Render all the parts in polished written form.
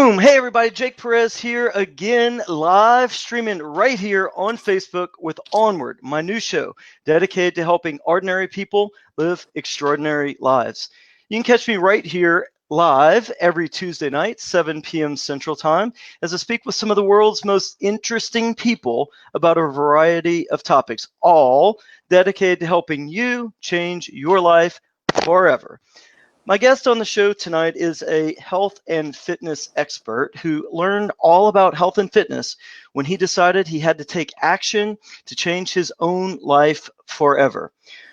Boom! Hey everybody, Jake Perez here again, live streaming right here on Facebook with Onward, my new show dedicated to helping ordinary people live extraordinary lives. You can catch me right here live every Tuesday night, 7 p.m. Central Time, as I speak with some of the world's most interesting people about a variety of topics, all dedicated to helping you change your life forever. My guest on the show tonight is a health and fitness expert who learned all about health and fitness when he decided he had to take action to change his own life forever.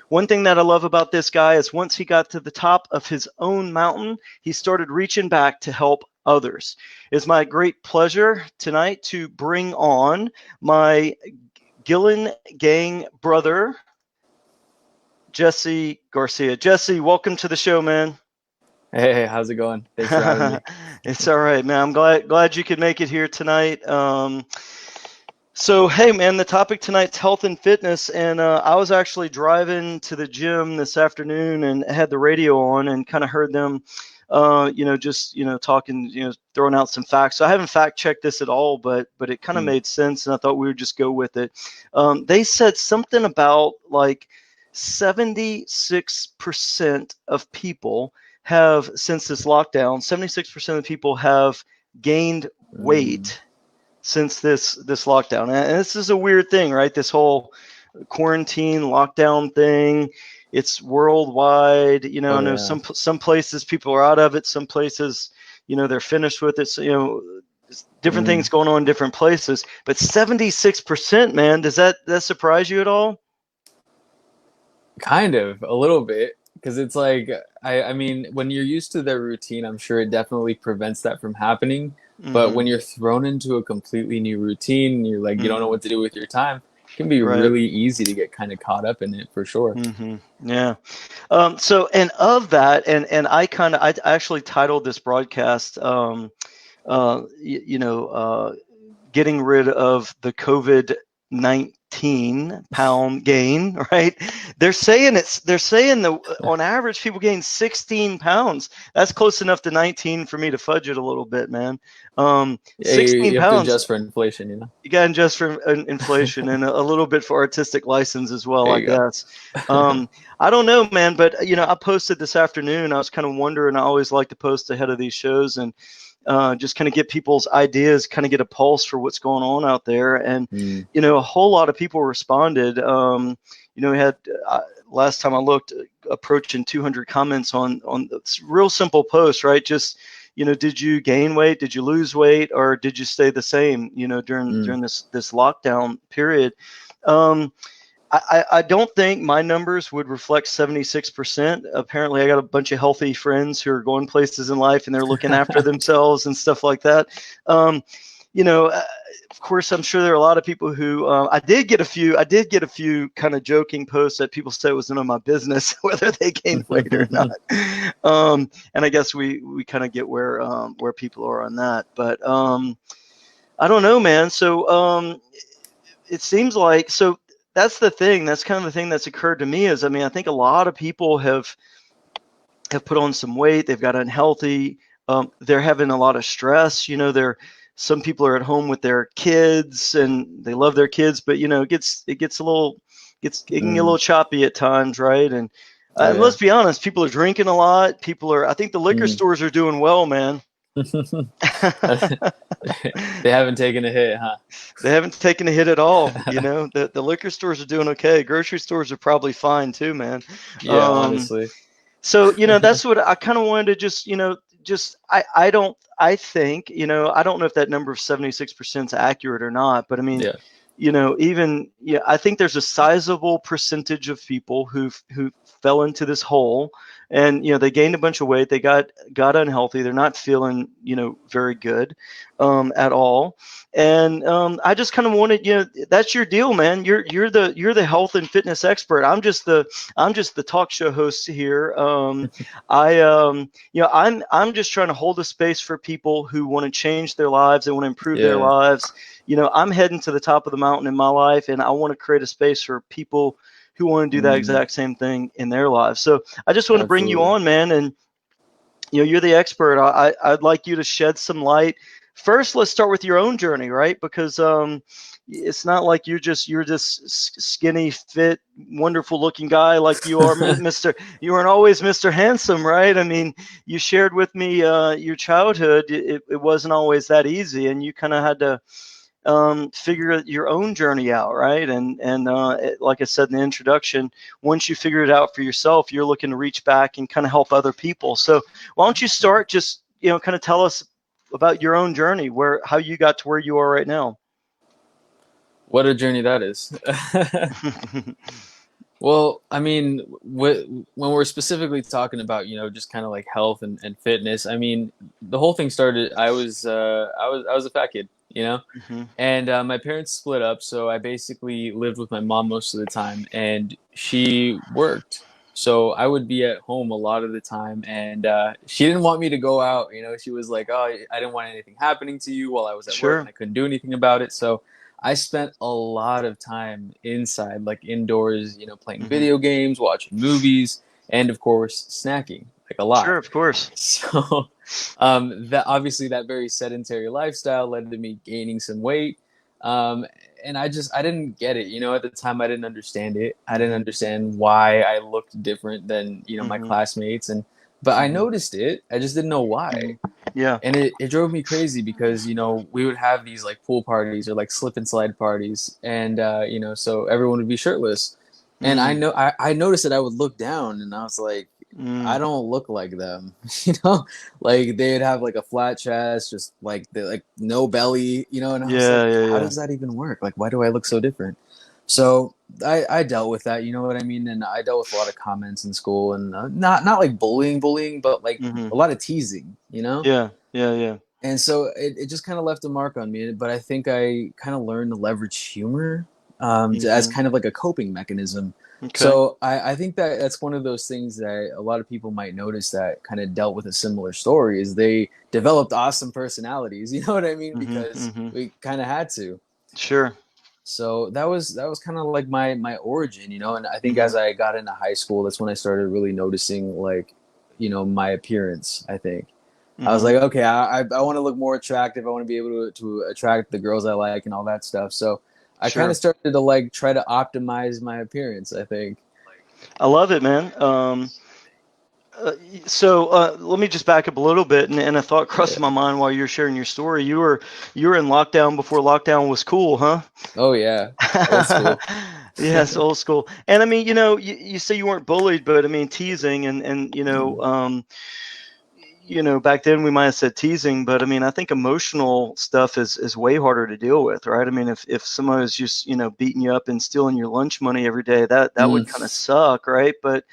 One thing that I love about this guy is once he got to the top of his own mountain, he started reaching back to help others. It's my great pleasure tonight to bring on my Gillen Gang brother, Jesse Garcia. Jesse, welcome to the show, man. Hey, how's it going? Thanks for having me. It's all right, man. I'm glad you could make it here tonight. So, hey, man, the topic tonight's health and fitness, and I was actually driving to the gym this afternoon and had the radio on and kind of heard them, just talking, throwing out some facts. So I haven't fact checked this at all, but it kind of made sense, and I thought we would just go with it. They said something about like 76% of people have, since this lockdown, 76% of people have gained weight since this lockdown. And this is a weird thing, right? This whole quarantine lockdown thing, it's worldwide. I know some places people are out of it, some places, they're finished with it. So, different things going on in different places. But 76%, man, does that surprise you at all? Kind of, a little bit, because it's like, I mean, when you're used to their routine, I'm sure it definitely prevents that from happening. But when you're thrown into a completely new routine, you're like, you don't know what to do with your time. It can be really easy to get kind of caught up in it, for sure. Yeah. So, and of that, and I actually titled this broadcast, getting rid of the COVID-19 pound gain, right? They're saying on average people gain 16 pounds. That's close enough to 19 for me to fudge it a little bit, man. 16 You have to pounds. adjust for inflation, You got to adjust for inflation and a little bit for artistic license as well, There I you go. guess. I don't know, man, but I posted this afternoon. I was kind of wondering. I always like to post ahead of these shows and just kind of get people's ideas, kind of get a pulse for what's going on out there. And a whole lot of people responded. We had last time I looked, approaching 200 comments on this real simple post, right? Just did you gain weight? Did you lose weight? Or did you stay the same, during this lockdown period? I don't think my numbers would reflect 76%. Apparently, I got a bunch of healthy friends who are going places in life and they're looking after themselves and stuff like that. Of course, I'm sure there are a lot of people who I did get a few kind of joking posts that people said was none of my business whether they gained weight or not. And I guess we kind of get where people are on that. But I don't know, man. So it seems like so. That's the thing. That's kind of the thing that's occurred to me is, I think a lot of people have put on some weight. They've got unhealthy. They're having a lot of stress. Some people are at home with their kids and they love their kids, but it can get a little choppy at times, right? And let's be honest, people are drinking a lot. I think the liquor stores are doing well, man. They haven't taken a hit, huh? They haven't taken a hit at all. The liquor stores are doing okay. Grocery stores are probably fine too, man. Yeah, honestly. So, that's what I kind of wanted to I don't know if that number of 76% is accurate or not, but I mean, I think there's a sizable percentage of people who fell into this hole and, they gained a bunch of weight. They got unhealthy. They're not feeling, very good at all. And I just kind of wanted, that's your deal, man. You're the health and fitness expert. I'm just the talk show host here. I'm just trying to hold a space for people who want to change their lives. They want to improve their lives. I'm heading to the top of the mountain in my life, and I want to create a space for people who want to do that exact same thing in their lives. So I just want to bring you on, man, and you're the expert. I'd like you to shed some light. First, let's start with your own journey, right? Because it's not like you're this skinny, fit, wonderful looking guy like you are, Mr. You weren't always Mr. Handsome, right? I mean, you shared with me your childhood. It wasn't always that easy, and you kind of had to figure your own journey out, right? And like I said in the introduction, once you figure it out for yourself, you're looking to reach back and kind of help other people. So why don't you start just kind of tell us about your own journey, how you got to where you are right now. What a journey that is. Well, I mean, when we're specifically talking about, just kind of like health and fitness, I mean, the whole thing started. I was a fat kid, Mm-hmm. and my parents split up, so I basically lived with my mom most of the time, and she worked. So I would be at home a lot of the time, and she didn't want me to go out. She was like, "Oh, I didn't want anything happening to you while I was at work, and Sure. I couldn't do anything about it." So I spent a lot of time inside, like indoors, playing Mm-hmm. video games, watching movies, and of course, snacking, like a Sure, lot. of course. So, that obviously that very sedentary lifestyle led to me gaining some weight. Um, and I didn't get it. At the time I didn't understand it. I didn't Mm-hmm. understand why I looked different than, my Mm-hmm. classmates. But I Mm-hmm. noticed it. I just didn't know why. Yeah. And it drove me crazy because, we would have these like pool parties or like slip and slide parties. And, so everyone would be shirtless. And I Mm. know I noticed that I would look down and I was like, I Mm. don't look like them, you know, like they'd have like a flat chest, just like like no belly, and I was Yeah, like, yeah, how yeah. does that even work? Like, why do I look so different? So I dealt with that, you know what I mean, and I dealt with a lot of comments in school, and not like bullying, but like Mm-hmm. a lot of teasing, Yeah, yeah, yeah. and so it just kind of left a mark on me. But I think I kind of learned to leverage humor as Mm-hmm. kind of like a coping mechanism. Okay. So I think that that's one of those things that a lot of people might notice that kind of dealt with a similar story is they developed awesome personalities. You know what I mean? Mm-hmm. Because Mm-hmm. we kind of had to. Sure. So that was kind of like my origin, and I think Mm-hmm. as I got into high school, that's when I started really noticing like, my appearance, I think. I was Mm-hmm. like, okay, I want to look more attractive. I want to be able to attract the girls I like and all that stuff. So I kind of Sure. started to like try to optimize my appearance, I think. I love it, man. Uh, so let me just back up a little bit, and a thought crossed Yeah. my mind while you're sharing your story. You were in lockdown before lockdown was cool, huh? Oh yeah. Old school. Yes, old school. And I mean, you say you weren't bullied, but I mean teasing and Mm. back then we might have said teasing, but I mean, I think emotional stuff is way harder to deal with, right? I mean, if someone is just, beating you up and stealing your lunch money every day, that Mm. would kind of suck, right? But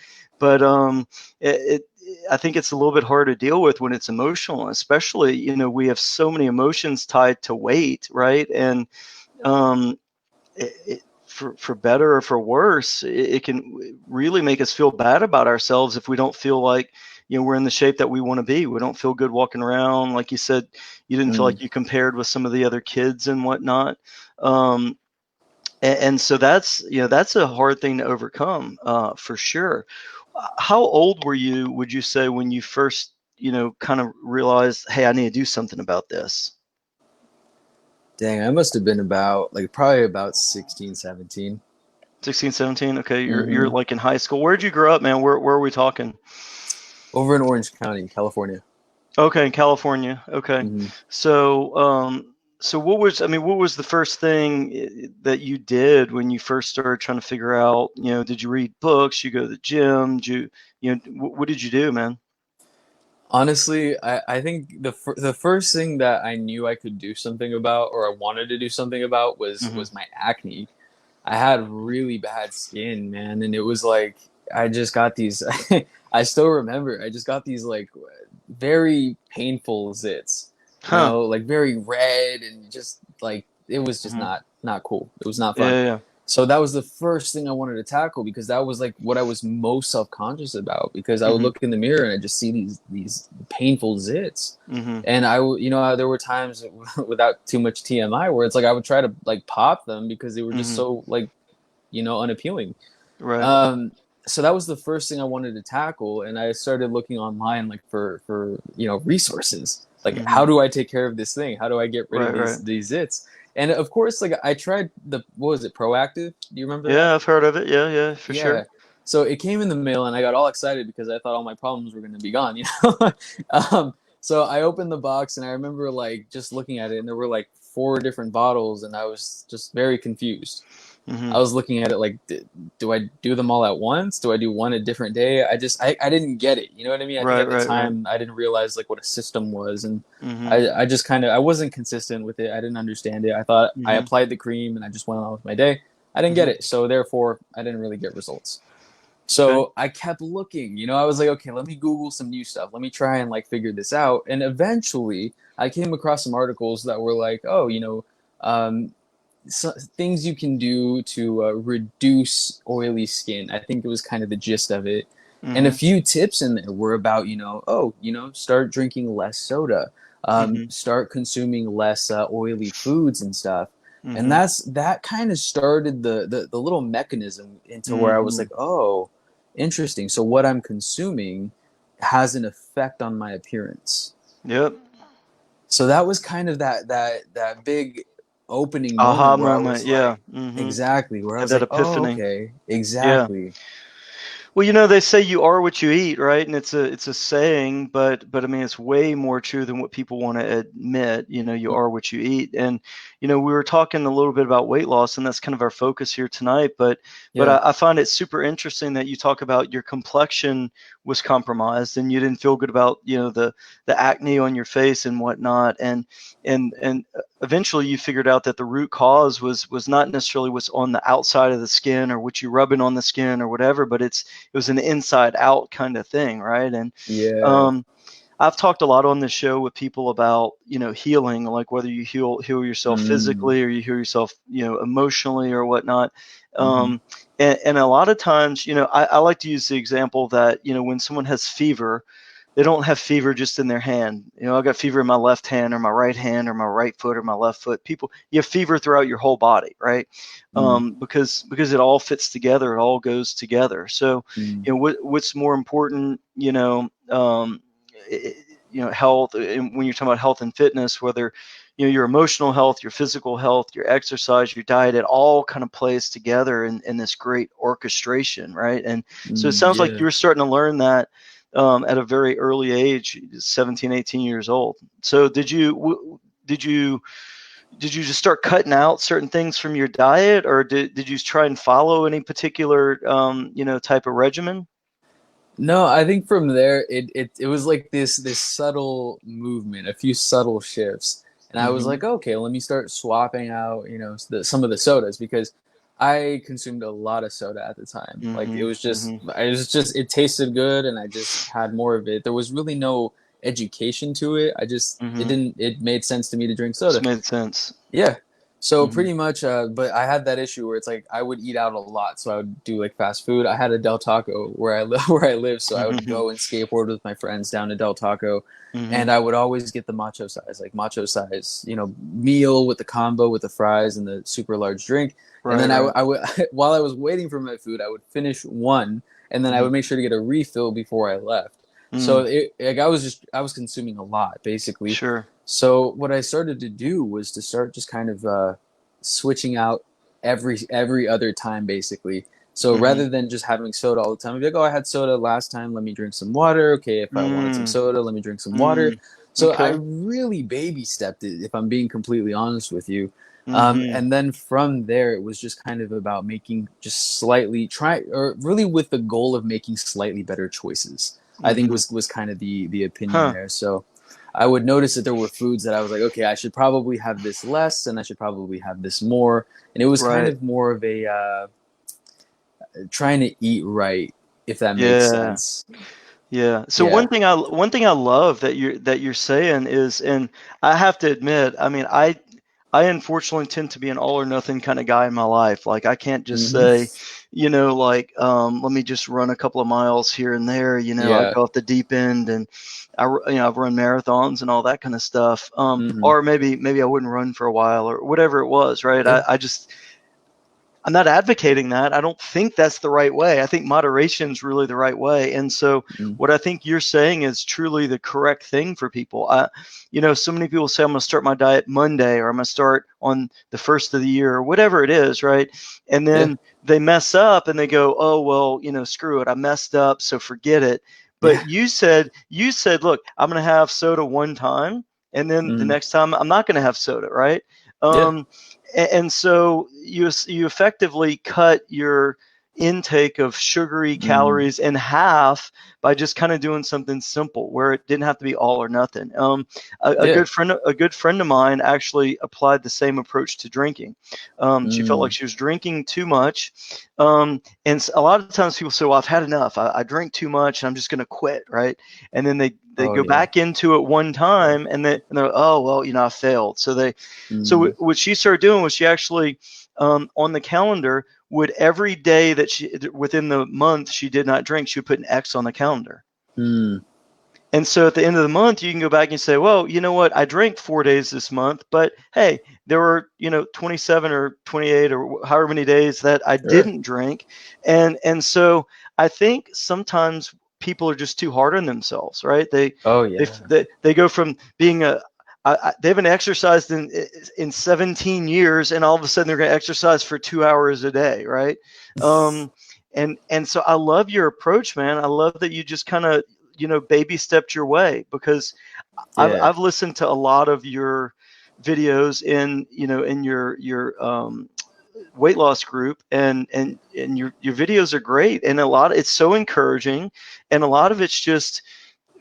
it I think it's a little bit harder to deal with when it's emotional, especially, we have so many emotions tied to weight, right? And um, for better or for worse, it can really make us feel bad about ourselves if we don't feel like we're in the shape that we want to be. We don't feel good walking around, like you said. You didn't feel Mm. like you compared with some of the other kids and whatnot. Um, and so that's a hard thing to overcome, for sure. How old were you, would you say, when you first kind of realized, hey, I need to do something about this? Dang, I must have been about like probably about 16, 17. 16, 17. Okay, you're Mm-hmm. like in high school. Where'd you grow up, man? Where are we talking? Over in Orange County, California. Okay, in California. Okay. Mm-hmm. So what was the first thing that you did when you first started trying to figure out, did you read books, you go to the gym, what did you do, man? Honestly, I think the first thing that I knew I could do something about, or I wanted to do something about, Hmm. was my acne. I had really bad skin, man, and it was like I just got these. I still remember. I just got these like very painful zits, Huh. like very red and just like it was just Hmm. not cool. It was not Yeah, fun. yeah, yeah. So that was the first thing I wanted to tackle because that was like what I was most self conscious about because I would Hmm. look in the mirror and I just see these painful zits. Hmm. And there were times without too much TMI where it's like I would try to like pop them because they were just Hmm. so like unappealing. Right. Um, so that was the first thing I wanted to tackle, and I started looking online like for resources. Like, Hmm. how do I take care of this thing? How do I get rid of Right, right. these zits? And of course, like I tried the what was it, Proactive? Do you remember that? Yeah, I've heard of it. Yeah, yeah, for sure. Yeah. So it came in the mail, and I got all excited because I thought all my problems were going to be gone, you know. So I opened the box, and I remember like just looking at it, and there were like four different bottles, and I was just very confused. Hmm. I was looking at it like, do I do them all at once? Do I do one a different day? I didn't get it. You know what I mean? I think Right, at the right, right. time I didn't realize like what a system was, and Hmm. I just kind of I wasn't consistent with it. I didn't understand it. I thought I Hmm. applied the cream and I just went on with my day. I didn't get Hmm. it, so therefore I didn't really get results. Okay. So I kept looking. I was like, okay, let me Google some new stuff. Let me try and like figure this out. And eventually, I came across some articles that were like, oh, um, things you can do to reduce oily skin. I think it was kind of the gist of it. And a Hmm. few tips in there were about, start drinking less soda, Hmm. start consuming less oily foods and stuff. And Hmm. that kind of started the little mechanism into where I was Hmm. like, oh, interesting. So what I'm consuming has an effect on my appearance. Yep. So that was kind of that big opening Aha moment where I moment. was Yeah. like, Hmm. exactly, where I Had was that like, oh, epiphany. okay, Yeah. exactly. Well, they say you are what you eat, right? And it's a saying, but I mean it's way more true than what people want to admit. You are what you eat. And we were talking a little bit about weight loss, and that's kind of our focus here tonight. But Yeah. I find it super interesting that you talk about your complexion was compromised and you didn't feel good about the acne on your face and whatnot. And eventually you figured out that the root cause was not necessarily what's on the outside of the skin or what you rubbing on the skin or whatever, but it was an inside out kind of thing, right? And Yeah. um, I've talked a lot on this show with people about healing, like whether you heal yourself Mm. physically or you heal yourself emotionally or whatnot. Mm-hmm. Um, and a lot of times, I like to use the example that when someone has fever, they don't have fever just in their hand. I got fever in my left hand or my right hand or my right foot or my left foot. People, you have fever throughout your whole body, right? Mm. Because it all fits together, it all goes together. So, Mm. what's more important, i- health. And when you're talking about health and fitness, whether your emotional health, your physical health, your exercise, your diet, it all kind of plays together in this great orchestration, right? And so it Mm. sounds like Yeah. you were starting to learn that at a very early age, 17, 18 years old. So did you just start cutting out certain things from your diet, or did you try and follow any particular type of regimen? No, I think from there it was like this subtle movement, a few subtle shifts, and I was Hmm. like, okay, let me start swapping out, some of the sodas because I consumed a lot of soda at the time. Like Hmm. Hmm. it tasted good, and I just had more of it. There was really no education to it. Hmm. It made sense to me to drink This soda. made sense. Yeah. So Hmm. pretty much, but I had that issue where it's like I would eat out a lot, so I would do like fast food. I had a Del Taco where I live, where I live, so I would Hmm. go and skateboard with my friends down to Del Taco, and Hmm. I would always get the macho size, meal with the combo with the fries and the super large drink. And Right, then right. I would while I was waiting for my food, I would finish one, and then I Hmm. would make sure to get a refill before I left. So Mm. I was consuming a lot basically. Sure. So what I started to do was to start just kind of switching out every other time basically. So Hmm. rather than just having soda all the time, I'd be like, oh, I had soda last time. Let me drink some water. Okay, if I wanted some Mm. soda, let me drink some water. Mm. So I Okay. really baby stepped it, if I'm being completely honest with you. Hmm. And then from there, it was just kind of about making just slightly try, or really with the goal of making slightly better choices. I think Hmm. was kind of the opinion Huh. there. So I would notice that there were foods that I was like, okay, I should probably have this less, and I should probably have this more. And it was kind Right. of more of a trying to eat right, if that makes Yeah. sense. Yeah. So Yeah. one thing I love that you're saying is, and I have to admit, I mean, I unfortunately tend to be an all or nothing kind of guy in my life. Like I can't just Hmm. say, like let me just run a couple of miles here and there. I Yeah. go off the deep end, and I've run marathons and all that kind of stuff. Hmm. Or maybe I wouldn't run for a while or whatever it was, right? Yeah. I just I'm not advocating that. I don't think that's the right way. I think moderation is really the right way. And so Mm. what I think you're saying is truly the correct thing for people. So many people say I'm going to start my diet Monday, or I'm going to start on the first of the year, or whatever it is, right? And Yeah. then they mess up and they go, oh, well, screw it. I messed up, so forget it. But Yeah. you said, look, I'm going to have soda one time, and then the Mm. next time I'm not going to have soda, right? Yeah. And so you effectively cut your intake of sugary Mm. calories in half by just kind of doing something simple where it didn't have to be all or nothing. A Yeah. good friend of mine actually applied the same approach to drinking. She felt like Mm. she was drinking too much, and a lot of times people say, "Well, I've had enough. I drink too much. I'm just going to quit," right? And then they Oh go yeah. back into it one time, and they're, oh well, I failed. So Mm. what she started doing was she actually, on the calendar, would every day that within the month she did not drink, she would put an X on the calendar. Mm. And so at the end of the month, you can go back and say, well, you know what? I drank 4 days this month, but hey, there were, 27 or 28 or however many days that I Sure. didn't drink. And so I think sometimes people are just too hard on themselves, right? They Oh they yeah. they go from being they haven't exercised in 17 years, and all of a sudden they're going to exercise for 2 hours a day, right? And so I love your approach, man. I love that you just kind of baby stepped your way, because Yeah. I've listened to a lot of your videos in your weight loss group, and your videos are great, and it's so encouraging, and a lot of it's just,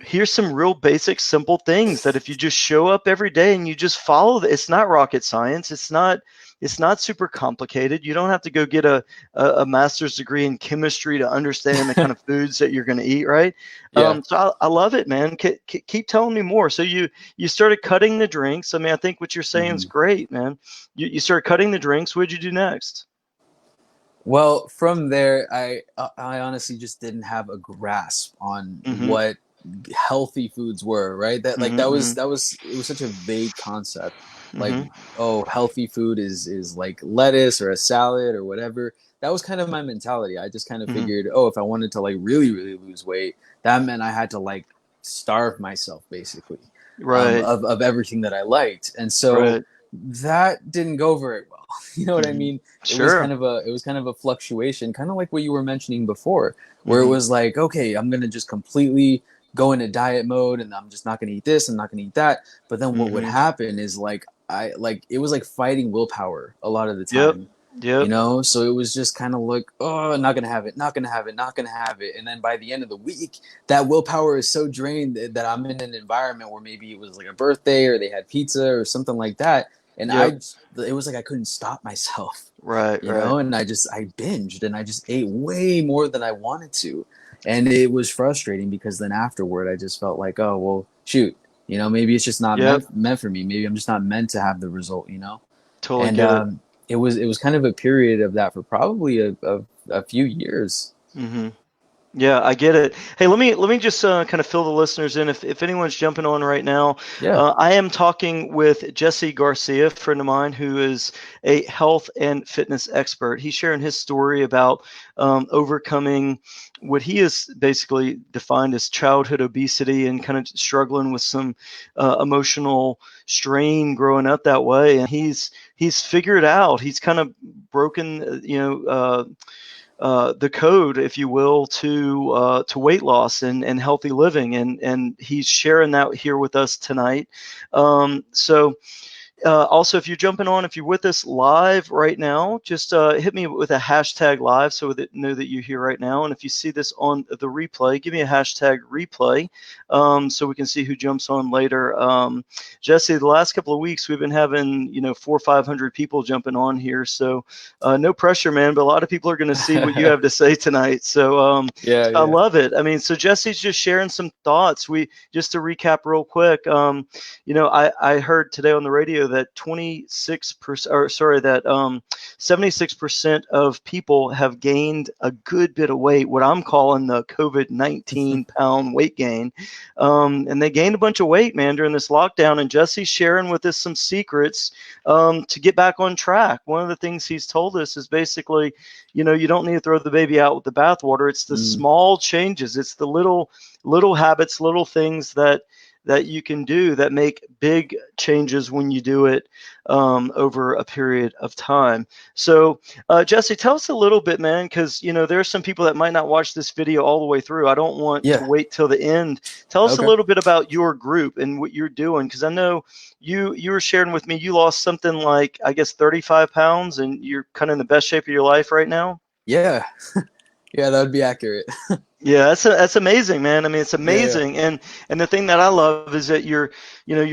here's some real basic simple things that if you just show up every day and you just follow it's not rocket science. It's not super complicated. You don't have to go get a master's degree in chemistry to understand the kind of foods that you're going to eat, right? Yeah. So I love it, man. Keep telling me more. So you started cutting the drinks. I mean, I think what you're saying is Mhm. great, man. You started cutting the drinks. What'd you do next? Well, from there, I honestly just didn't have a grasp on Mm-hmm. what healthy foods were, right? That like that was Mm-hmm. that was it was such a vague concept. Like, Mm-hmm. oh, healthy food is like lettuce or a salad or whatever. That was kind of my mentality. I just kind of Mm-hmm. figured, oh, if I wanted to like really, really lose weight, that meant I had to like starve myself basically, Right. of everything that I liked. And so Right. that didn't go very well. You know what I Mm-hmm. mean? Sure. It was kind of a fluctuation, kind of like what you were mentioning before, where it Mm-hmm. was like, okay, I'm gonna just completely go into diet mode and I'm just not gonna eat this, I'm not gonna eat that. But then what would Mm-hmm. happen is like it was like fighting willpower a lot of the Yep. time. You Yep. know, so it was just kind of like, oh, not gonna have it, not gonna have it, not gonna have it, and then by the end of the week, that willpower is so drained that I'm in an environment where maybe it was like a birthday or they had pizza or something like that, and Yep. it was like I couldn't stop myself, Right. you Right. know, and I binged and I just ate way more than I wanted to, and it was frustrating because then afterward I just felt like, oh well, shoot, you know, maybe it's just not Yep. meant for me, maybe I'm just not meant to have the result, you know, Totally and get it. it was kind of a period of that for probably a few years. Mm-hmm. Yeah, I get it. Hey, let me just kind of fill the listeners in. If anyone's jumping on right now, Yeah. I am talking with Jesse Garcia, a friend of mine who is a health and fitness expert. He's sharing his story about overcoming what he has basically defined as childhood obesity, and kind of struggling with some emotional strain growing up that way. And he's figured out. He's kind of broken, the code, if you will, to weight loss and healthy living, and he's sharing that here with us tonight. So also, if you're jumping on, if you're with us live right now, just hit me with a hashtag live so that know that you're here right now. And if you see this on the replay, give me a hashtag replay, so we can see who jumps on later. Jesse, the last couple of weeks we've been having 400 or 500 people jumping on here, so no pressure, man. But a lot of people are going to see what you have to say tonight. Yeah, I yeah. love it. I mean, so Jesse's just sharing some thoughts. We just to recap real quick. I heard today on the radio that 26%, or sorry, that 76% of people have gained a good bit of weight, what I'm calling the COVID-19 pound weight gain. And they gained a bunch of weight, man, during this lockdown. And Jesse's sharing with us some secrets to get back on track. One of the things he's told us is basically, you know, you don't need to throw the baby out with the bathwater. It's the small changes. It's the little habits, little things that you can do that make big changes when you do it over a period of time. So, Jesse, tell us a little bit, man, because, you know, there are some people that might not watch this video all the way through. I don't want to wait till the end. Tell us a little bit about your group and what you're doing, because I know you were sharing with me you lost something like, I guess, 35 pounds, and you're kind of in the best shape of your life right now. Yeah. Yeah, that would be accurate. Yeah, that's amazing, man. I mean, it's amazing. Yeah. And the thing that I love is that you're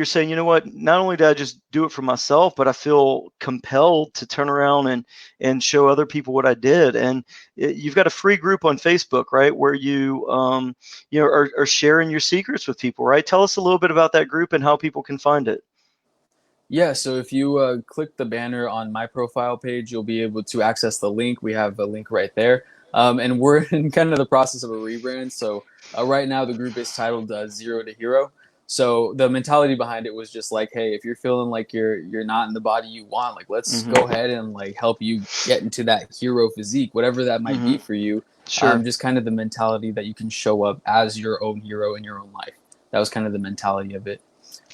saying, you know what, not only did I just do it for myself, but I feel compelled to turn around and show other people what I did. And you've got a free group on Facebook, right, where you are sharing your secrets with people, right? Tell us a little bit about that group and how people can find it. Yeah, so if you click the banner on my profile page, you'll be able to access the link. We have a link right there. And we're in kind of the process of a rebrand. So right now the group is titled Zero to Hero. So the mentality behind it was just like, hey, if you're feeling like you're not in the body you want, like let's go ahead and like help you get into that hero physique, whatever that might be for you. Sure. Just kind of the mentality that you can show up as your own hero in your own life. That was kind of the mentality of it.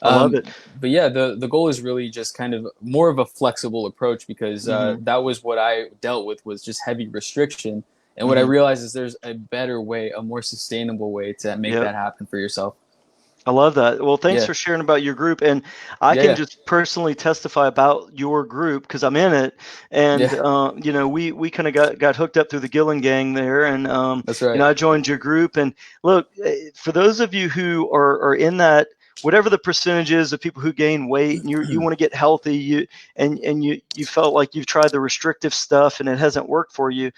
I love it. But yeah, the goal is really just kind of more of a flexible approach, because that was what I dealt with, was just heavy restriction. And what I realized is there's a better way, a more sustainable way to make that happen for yourself. I love that. Well, thanks for sharing about your group. And I can just personally testify about your group because I'm in it. And, you know, we kind of got hooked up through the Gillen gang there. And, that's right. You know, I joined your group. And look, for those of you who are in that, whatever the percentage is of people who gain weight and you want to get healthy, you felt like you've tried the restrictive stuff and it hasn't worked for you.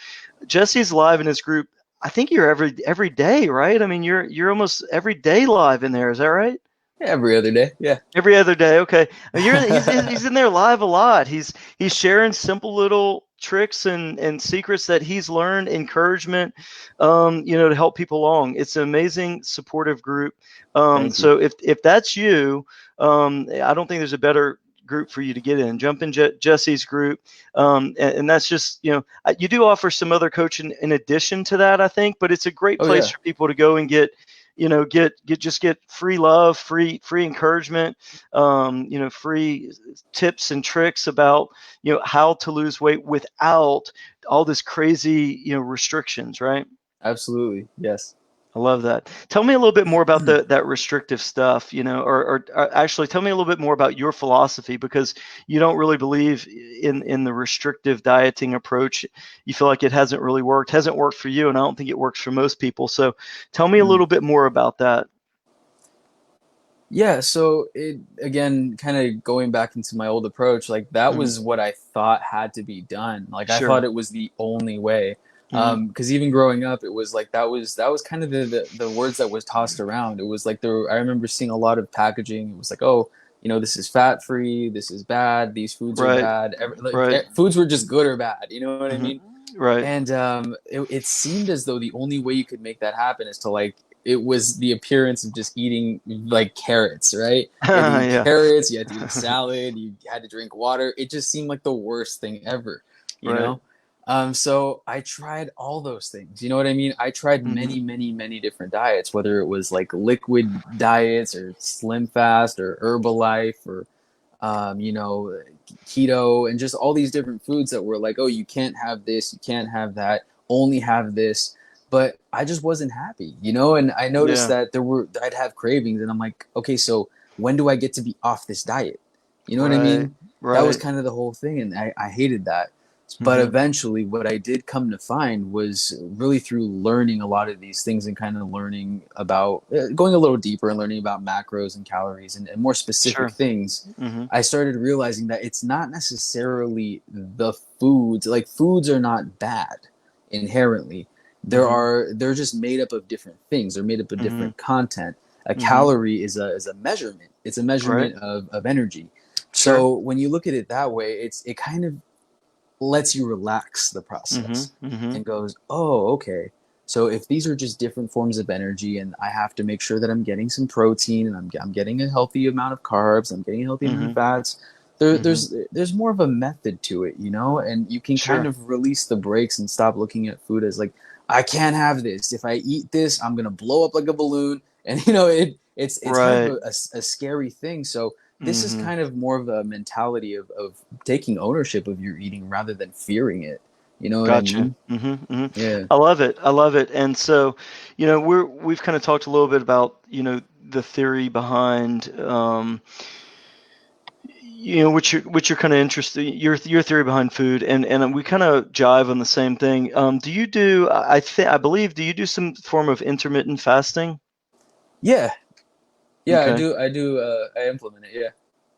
Jesse's live in his group. I think you're every day, right? I mean, you're almost every day live in there. Is that right? Every other day, yeah. Every other day, okay. He's in there live a lot. He's sharing simple little tricks and secrets that he's learned, encouragement, you know, to help people along. It's an amazing, supportive group. So if that's you, I don't think there's a better group for you to get in. Jump in Jesse's group, and that's just, you know, you do offer some other coaching in addition to that, I think, but it's a great place for people to go and get, you know, get free love, free encouragement, you know, free tips and tricks about, you know, how to lose weight without all this crazy, you know, restrictions, right? Absolutely, yes. I love that. Tell me a little bit more about that restrictive stuff, you know, or actually tell me a little bit more about your philosophy, because you don't really believe in the restrictive dieting approach. You feel like it hasn't worked for you, and I don't think it works for most people. So tell me a little bit more about that. Yeah, so it, again, kind of going back into my old approach, like that was what I thought had to be done. Like I thought it was the only way. Because even growing up, it was like that was kind of the words that was tossed around. It was like I remember seeing a lot of packaging. It was like, oh, you know, this is fat free, this is bad, these foods are bad. Foods were just good or bad. You know what I mean? Right. And it seemed as though the only way you could make that happen is to like, it was the appearance of just eating like carrots, right? You had to eat carrots, you had to eat a salad, you had to drink water. It just seemed like the worst thing ever, you know? So I tried all those things, you know what I mean? I tried many, many, many different diets, whether it was like liquid diets or Slim Fast or Herbalife or, you know, keto, and just all these different foods that were like, oh, you can't have this, you can't have that, only have this. But I just wasn't happy, you know? And I noticed that I'd have cravings, and I'm like, okay, so when do I get to be off this diet? You know what I mean? That was kind of the whole thing. And I hated that. But eventually what I did come to find was really through learning a lot of these things and kind of learning about going a little deeper and learning about macros and calories and more specific things. I started realizing that it's not necessarily the foods. Like foods are not bad inherently. They're just made up of different things. They're made up of different content. A calorie is a measurement. It's a measurement of energy. Sure. So when you look at it that way, it kind of lets you relax the Mhm. process Mhm. and goes, oh, okay. So if these are just different forms of energy, and I have to make sure that I'm getting some protein, and I'm getting a healthy amount of carbs, I'm getting a healthy amount of Mhm. fats, Mhm. there's more of a method to it, you know, and you can kind Sure. of release the brakes and stop looking at food as like, I can't have this. If I eat this, I'm gonna blow up like a balloon, and you know, it's kind of Right. a scary thing. So this is Mhm. kind of more of a mentality of taking ownership of your eating rather than fearing it. You know what I Gotcha. mean? Yeah. I love it. I love it. And so, we've kind of talked a little bit about, the theory behind, which you're kind of interested, your theory behind food, and we kind of jive on the same thing. Do you do? I believe. Do you do some form of intermittent fasting? Yeah. Yeah, I Okay. do. I do. I implement it. Yeah.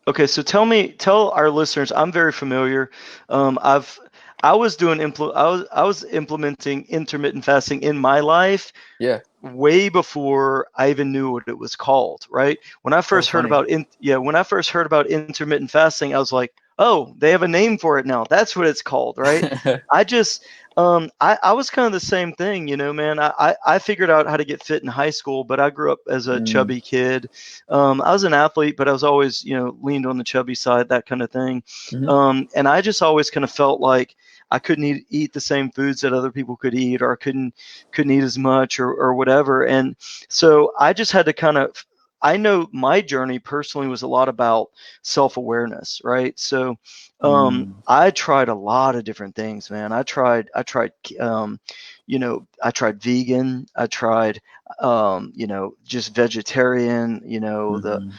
Okay, so tell our listeners, I'm very familiar. I've I was doing I was implementing intermittent fasting in my life Yeah. way before I even knew what it was called, right? Oh, funny. When I first heard about intermittent fasting, I was like, "Oh, they have a name for it now. That's what it's called," right? I just I was kind of the same thing, man. I figured out how to get fit in high school, but I grew up as a Mm, chubby kid. I was an athlete, but I was always, leaned on the chubby side, that kind of thing. hmm. And I just always kind of felt like I couldn't eat the same foods that other people could eat, or I couldn't eat as much, or whatever. And so I just had to I know my journey personally was a lot about self-awareness, right? So Mm, I tried a lot of different things, man. Um, I tried vegan. I tried, just vegetarian, the hmm.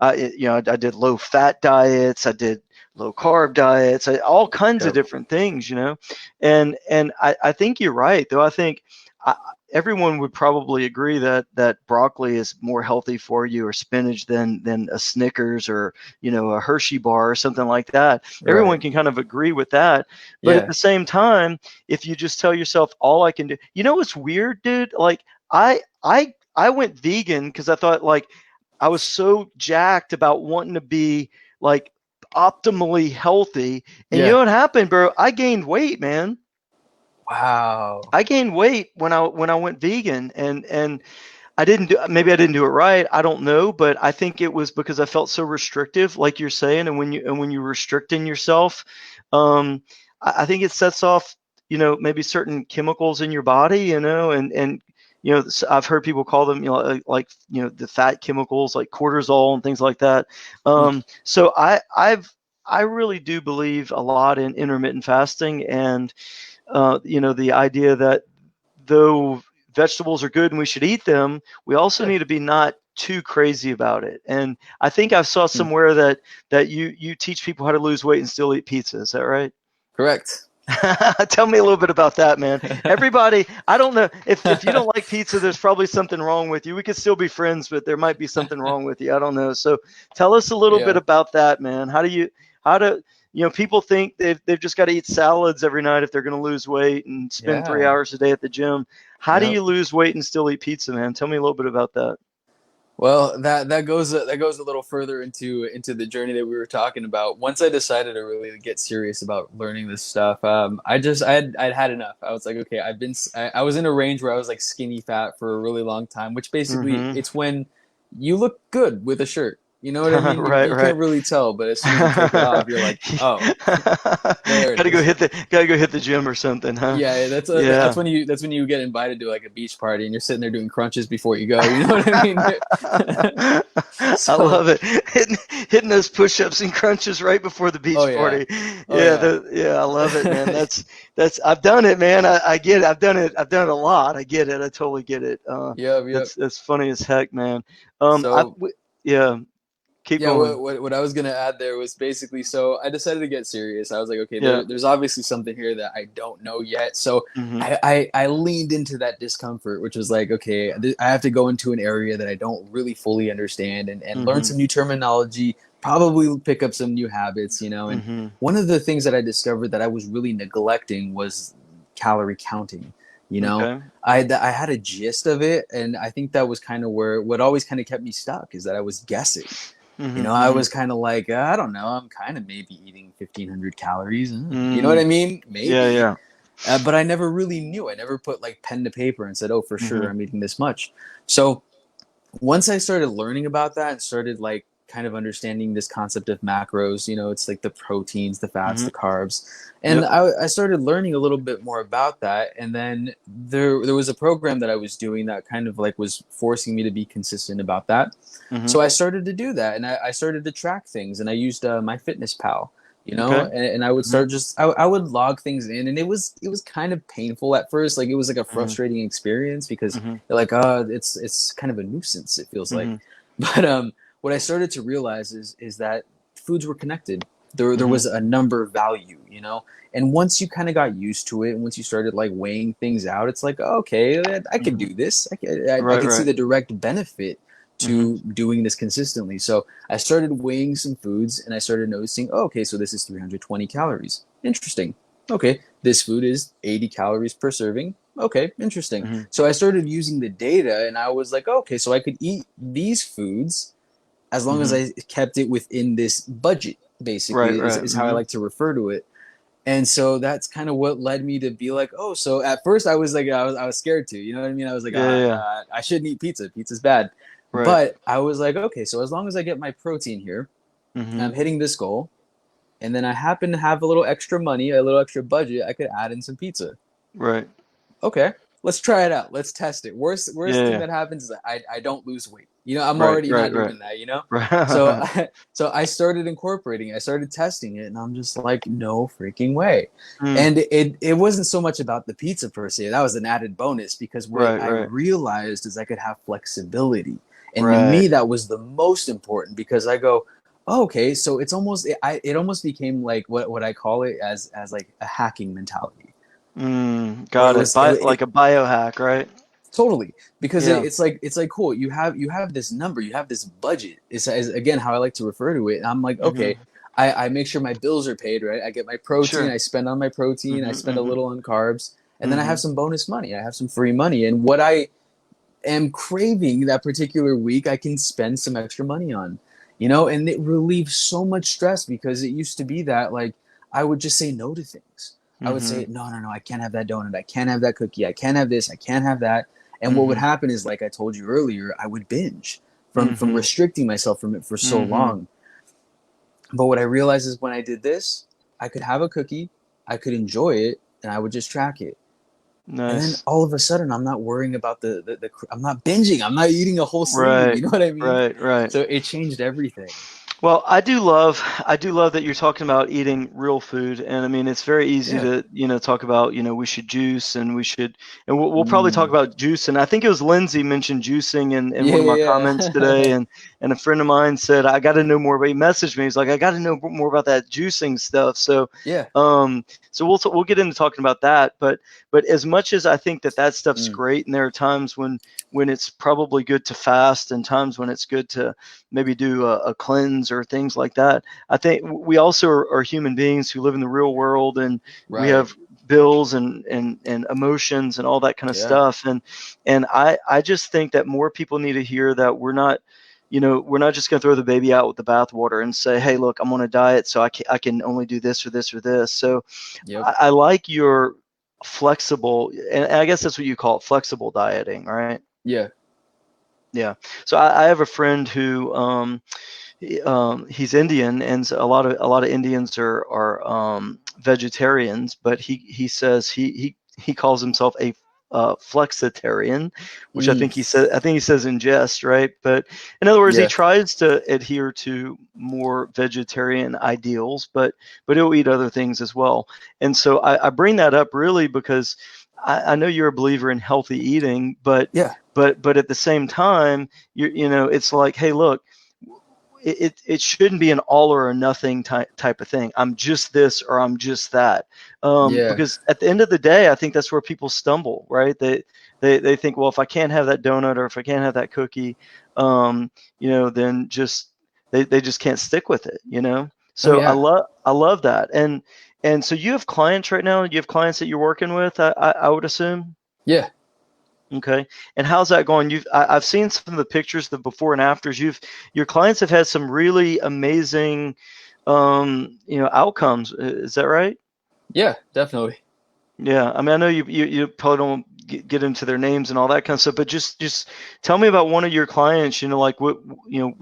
I did low fat diets. I did low carb diets, all kinds of Yep. different things, and I think you're right, though. I think I, everyone would probably agree that broccoli is more healthy for you, or spinach, than a Snickers, or a Hershey bar or something like that. Right. Everyone can kind of agree with that. But at Yeah. the same time, if you just tell yourself, all I can do, what's weird, dude? Like I went vegan because I thought, like, I was so jacked about wanting to be, like, optimally healthy. And you Yeah. know what happened, bro? I gained weight, man. Wow. I gained weight when I went vegan, and maybe I didn't do it right. I don't know, but I think it was because I felt so restrictive, like you're saying. And when you're restricting yourself, um, I think it sets off, maybe certain chemicals in your body, and I've heard people call them, like, the fat chemicals, like cortisol and things like that. Hmm. So I really do believe a lot in intermittent fasting, and the idea that, though vegetables are good and we should eat them, we also Yeah. need to be not too crazy about it. And I think I saw Hmm. somewhere that you teach people how to lose weight and still eat pizza. Is that right? Correct. Tell me a little bit about that, man. Everybody, I don't know, if you don't like pizza, there's probably something wrong with you. We could still be friends, but there might be something wrong with you. I don't know. So tell us a little bit Yeah. about that, man. How do, people think they've just got to eat salads every night if they're going to lose weight, and spend three Yeah. hours a day at the gym. How do Yep. you lose weight and still eat pizza, man? Tell me a little bit about that. Well, that goes a little further into the journey that we were talking about. Once I decided to really get serious about learning this stuff, I'd had enough. I was like, okay, I was in a range where I was like skinny fat for a really long time, which basically Mm-hmm. it's when you look good with a shirt. You know what I mean? Right, You right. can't really tell, but as soon as you take it off, you're like, oh, there it is. Gotta go hit the gym or something, huh? Yeah, Yeah. that's when you get invited to like a beach party and you're sitting there doing crunches before you go. You know what I mean? I So, love it. Hitting those push-ups and crunches right before the oh beach yeah, party. oh Yeah, yeah. I love it, man. That's I've done it, man. I get it. I've done it a lot. I get it. I totally get it. Yep, yep. That's funny as heck, man. Um, I So w- yeah, keep yeah, going. what I was gonna add there was basically, so I decided to get serious. I was like, okay, Yeah. there's obviously something here that I don't know yet. So Hmm. I leaned into that discomfort, which was like, okay, I have to go into an area that I don't really fully understand, and learn Hmm. some new terminology, probably pick up some new habits, you know. And Hmm. one of the things that I discovered that I was really neglecting was calorie counting. You know, Okay. I had a gist of it, and I think that was kind of where what always kind of kept me stuck is that I was guessing. I Mm-hmm. was kind of like, I don't know, I'm kind of maybe eating 1,500 calories. You know what I Mm. mean? Yeah, Maybe. yeah. But I never really knew. I never put like pen to paper and said, oh, for sure, Mm-hmm. I'm eating this much. So once I started learning about that and started like kind of understanding this concept of macros, it's like the proteins, the fats, Mm-hmm. the carbs. And Yep. I started learning a little bit more about that. And then there was a program that I was doing that kind of like was forcing me to be consistent about that. Mm-hmm. So I started to do that, and I started to track things, and I used my Fitness Pal, Okay. and I would Mm-hmm. start I would log things in, and it was kind of painful at first, like it was like a Mm-hmm. frustrating experience because Mm-hmm. they're like, it's kind of a nuisance, it feels like, Mm-hmm. but what I started to realize is that foods were connected. There Mm-hmm. was a number value, and once you kind of got used to it, and once you started like weighing things out, it's like, oh, okay, I could Mm-hmm. do this. I Right, could see right. the direct benefit Mm-hmm. to doing this consistently. So I started weighing some foods and I started noticing, oh, okay, so this is 320 calories. Interesting. Okay, this food is 80 calories per serving. Okay, interesting. Mm-hmm. So I started using the data and I was like, okay, so I could eat these foods as long as Mm-hmm. I kept it within this budget, basically, Right, is, right. is how I Mm-hmm. like to refer to it. And so that's kind of what led me to be like, oh, so at first I was like, I was scared to, you know what I mean? I was like, Yeah, yeah, yeah. I shouldn't eat pizza. Pizza's bad. Right. But I was like, okay, so as long as I get my protein here, Mm-hmm. I'm hitting this goal, and then I happen to have a little extra money, a little extra budget, I could add in some pizza. Right. Okay, let's try it out. Let's test it. Worst Yeah, thing yeah. that happens is I don't lose weight. I'm Right, already right, not right. doing that. So Right. so I started incorporating. I started testing it, and I'm just like, no freaking way. Mm. And it wasn't so much about the pizza per se. That was an added bonus because what Right, I right. realized is I could have flexibility, and to Right. me that was the most important because I go, oh, okay, so it almost became like what I call it as like a hacking mentality Mm. where it Got it. was it, Like it, a biohack, right? totally because Yeah. it's like cool, you have this number, you have this budget is again how I like to refer to it, and I'm like, Mm-hmm. okay, I make sure my bills are paid, right? I get my protein, Sure. I spend on my protein, I Mm-hmm. spend a Mm-hmm. little on carbs, and then I Mm-hmm. have some bonus money, I have some free money, and what I am craving that particular week I can spend some extra money on, and it relieves so much stress because it used to be that like I would just say no to things. I would Mm-hmm. say no, no, no, I can't have that donut, I can't have that cookie, I can't have this, I can't have that. And what would Mm-hmm. happen is, like I told you earlier, I would binge from Mm-hmm. restricting myself from it for so Mm-hmm. long. But what I realized is when I did this, I could have a cookie, I could enjoy it, and I would just track it. And then Nice. all of a sudden, I'm not worrying about the I'm not binging. I'm not eating a whole sleeve. You Right. know what I mean? Right. Right. So it changed everything. Well, I do love that you're talking about eating real food, and I mean, it's very easy Yeah. to, talk about, we should juice and we should, and we'll probably talk Mm. about juice. And I think it was Lindsay mentioned juicing in Yeah, one of my yeah, comments yeah. today, and a friend of mine said I got to know more. But he messaged me, he's like, I got to know more about that juicing stuff. So, Yeah. we'll get into talking about that. But as much as I think that stuff's Mm. great, and there are times when it's probably good to fast, and times when it's good to maybe do a cleanse or things like that. I think we also are human beings who live in the real world, and we Right. have bills and emotions and all that kind of Yeah. stuff. And I just think that more people need to hear that we're not just going to throw the baby out with the bathwater and say, hey, look, I'm on a diet, so I can only do this or this or this. So Yep. I like your flexible, and I guess that's what you call it, flexible dieting, right? Yeah. Yeah. So I have a friend who he's Indian, and so a lot of Indians are vegetarians, but he says he calls himself a flexitarian, which Mm. I think he says in jest, right? But in other words, he Yeah. tries to adhere to more vegetarian ideals, but he'll eat other things as well. And so I bring that up really because I know you're a believer in healthy eating, but Yeah. but at the same time, it's like, hey, look, it shouldn't be an all or nothing type of thing. I'm just this or I'm just that. Yeah. Because at the end of the day, I think that's where people stumble, right? They think, well, if I can't have that donut or if I can't have that cookie, then just they just can't stick with it. Oh So yeah. I love that. And so you have clients right now. You have clients that you're working with. I would assume. Yeah. Okay. And how's that going? I've seen some of the pictures, the before and afters. Your clients have had some really amazing, outcomes. Is that right? Yeah, definitely. Yeah. I mean, I know you probably don't get into their names and all that kind of stuff, but just tell me about one of your clients, like what,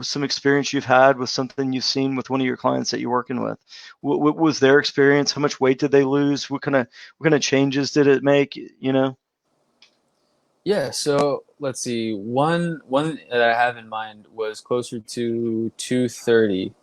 some experience you've had with something you've seen with one of your clients that you're working with. What was their experience? How much weight did they lose? What kind of changes did it make? Yeah, so let's see. One that I have in mind was closer to 230,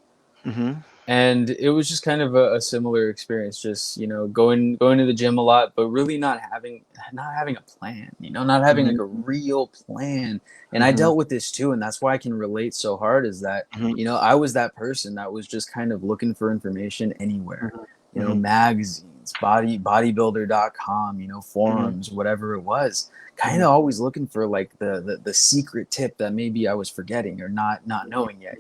Mm-hmm. and it was just kind of a similar experience, just going to the gym a lot, but really not having a plan, not having like a Mm-hmm. real plan. And I Mm-hmm. dealt with this too, and that's why I can relate so hard, is that Mm-hmm. I was that person that was just kind of looking for information anywhere, Mm-hmm. magazines, bodybuilder.com, Mm-hmm. forums, whatever it was, kind Mm-hmm. of always looking for like the secret tip that maybe I was forgetting or not knowing yet.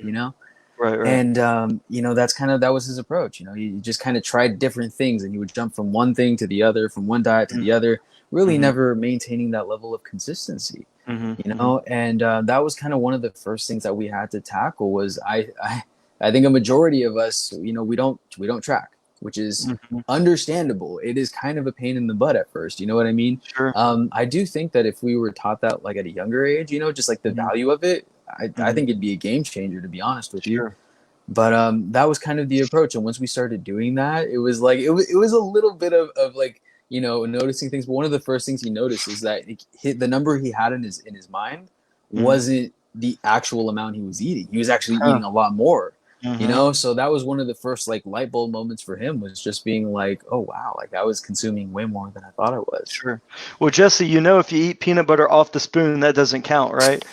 Right, right. And that was his approach. He just kind of tried different things, and he would jump from one thing to the other, from one diet to the other, really Mm-hmm. never maintaining that level of consistency. Mm-hmm. Mm-hmm. And that was kind of one of the first things that we had to tackle. Was I think a majority of us, we don't track, which is Mm-hmm. understandable. It is kind of a pain in the butt at first. You know what I mean? Sure. I do think that if we were taught that like at a younger age, just like the Mm-hmm. value of it, I Mm-hmm. think it'd be a game changer, to be honest with you. Sure. But that was kind of the approach. And once we started doing that, it was like it was a little bit of like noticing things. But one of the first things he noticed is that the number he had in his mind Mm-hmm. wasn't the actual amount he was eating. He was actually Huh. eating a lot more. Mm-hmm. So that was one of the first like light bulb moments for him, was just being like, oh wow, like I was consuming way more than I thought I was. Sure. Well, Jesse, if you eat peanut butter off the spoon, that doesn't count, right?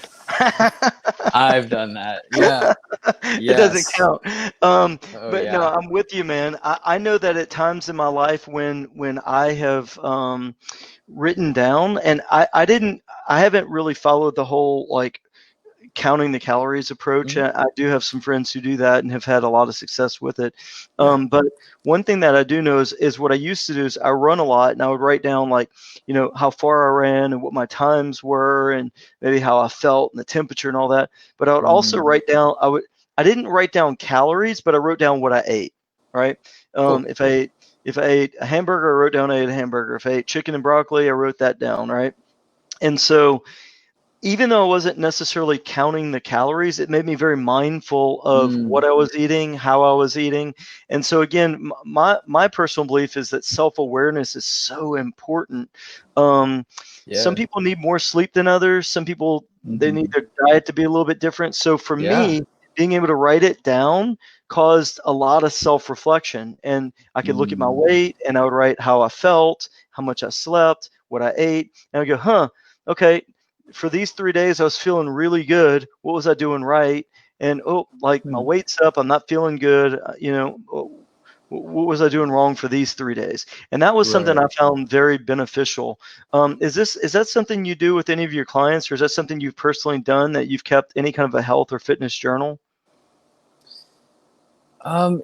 I've done that. Yeah. It doesn't Yes. count. Oh But no, yeah. I'm with you, man. I know that at times in my life when I have written down, and I haven't really followed the whole like counting the calories approach. Mhm. I do have some friends who do that and have had a lot of success with it. Yeah. But one thing that I do know is what I used to do is I run a lot and I would write down like, how far I ran and what my times were and maybe how I felt and the temperature and all that. But I would also Mm. write down, I didn't write down calories, but I wrote down what I ate, right? Cool. If I ate a hamburger, I wrote down I ate a hamburger. If I ate chicken and broccoli, I wrote that down, right? And so even though I wasn't necessarily counting the calories, it made me very mindful of Mm. what I was eating, how I was eating. And so again, my personal belief is that self-awareness is so important. Some Yeah. people need more sleep than others. Some people, they need Hmm. their diet to be a little bit different. So for Yeah. me, being able to write it down caused a lot of self-reflection. And I could look at my Mm. weight and I would write how I felt, how much I slept, what I ate, and I go, okay, for these 3 days, I was feeling really good. What was I doing right? And like my Hmm. weight's up. I'm not feeling good. What was I doing wrong for these 3 days? And that was something Right. I found very beneficial. Is that something you do with any of your clients, or is that something you've personally done that you've kept any kind of a health or fitness journal?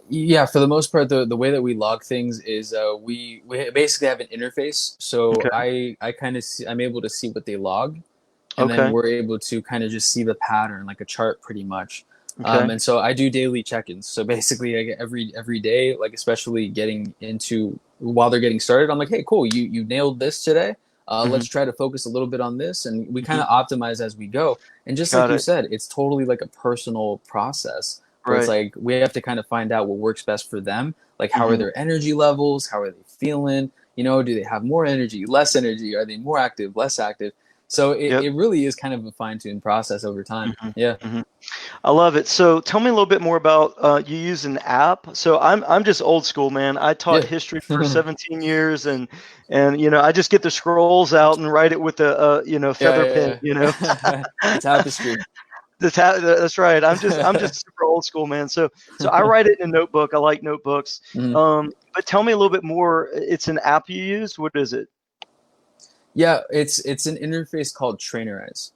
Yeah, for the most part, the way that we log things is we basically have an interface. So Okay. I kind of I'm able to see what they log, and then Okay. we're able to kind of just see the pattern, like a chart, pretty much. Okay. And so I do daily check-ins. So basically, every day, like especially getting into while they're getting started, I'm like, hey, cool, you nailed this today. Hmm. Let's try to focus a little bit on this, and we kind Hmm. of optimize as we go. And just like Got you it. said, it's totally like a personal process, where it's Right. like we have to kind of find out what works best for them. Like, how are Hmm. their energy levels? How are they feeling? Do they have more energy, less energy? Are they more active, less active? So it, Yep. it really is kind of a fine-tuned process over time. Hmm. Yeah. Hmm. I love it. So tell me a little bit more about you use an app. So I'm just old school, man. I taught Yeah. history for 17 years, and I just get the scrolls out and write it with a Yeah, feather pen. yeah, yeah. The tapestry. That's right. I'm just super old school, man. So I write it in a notebook. I like notebooks. Mhm. But tell me a little bit more. It's an app you use. What is it? Yeah, it's an interface called Trainerize.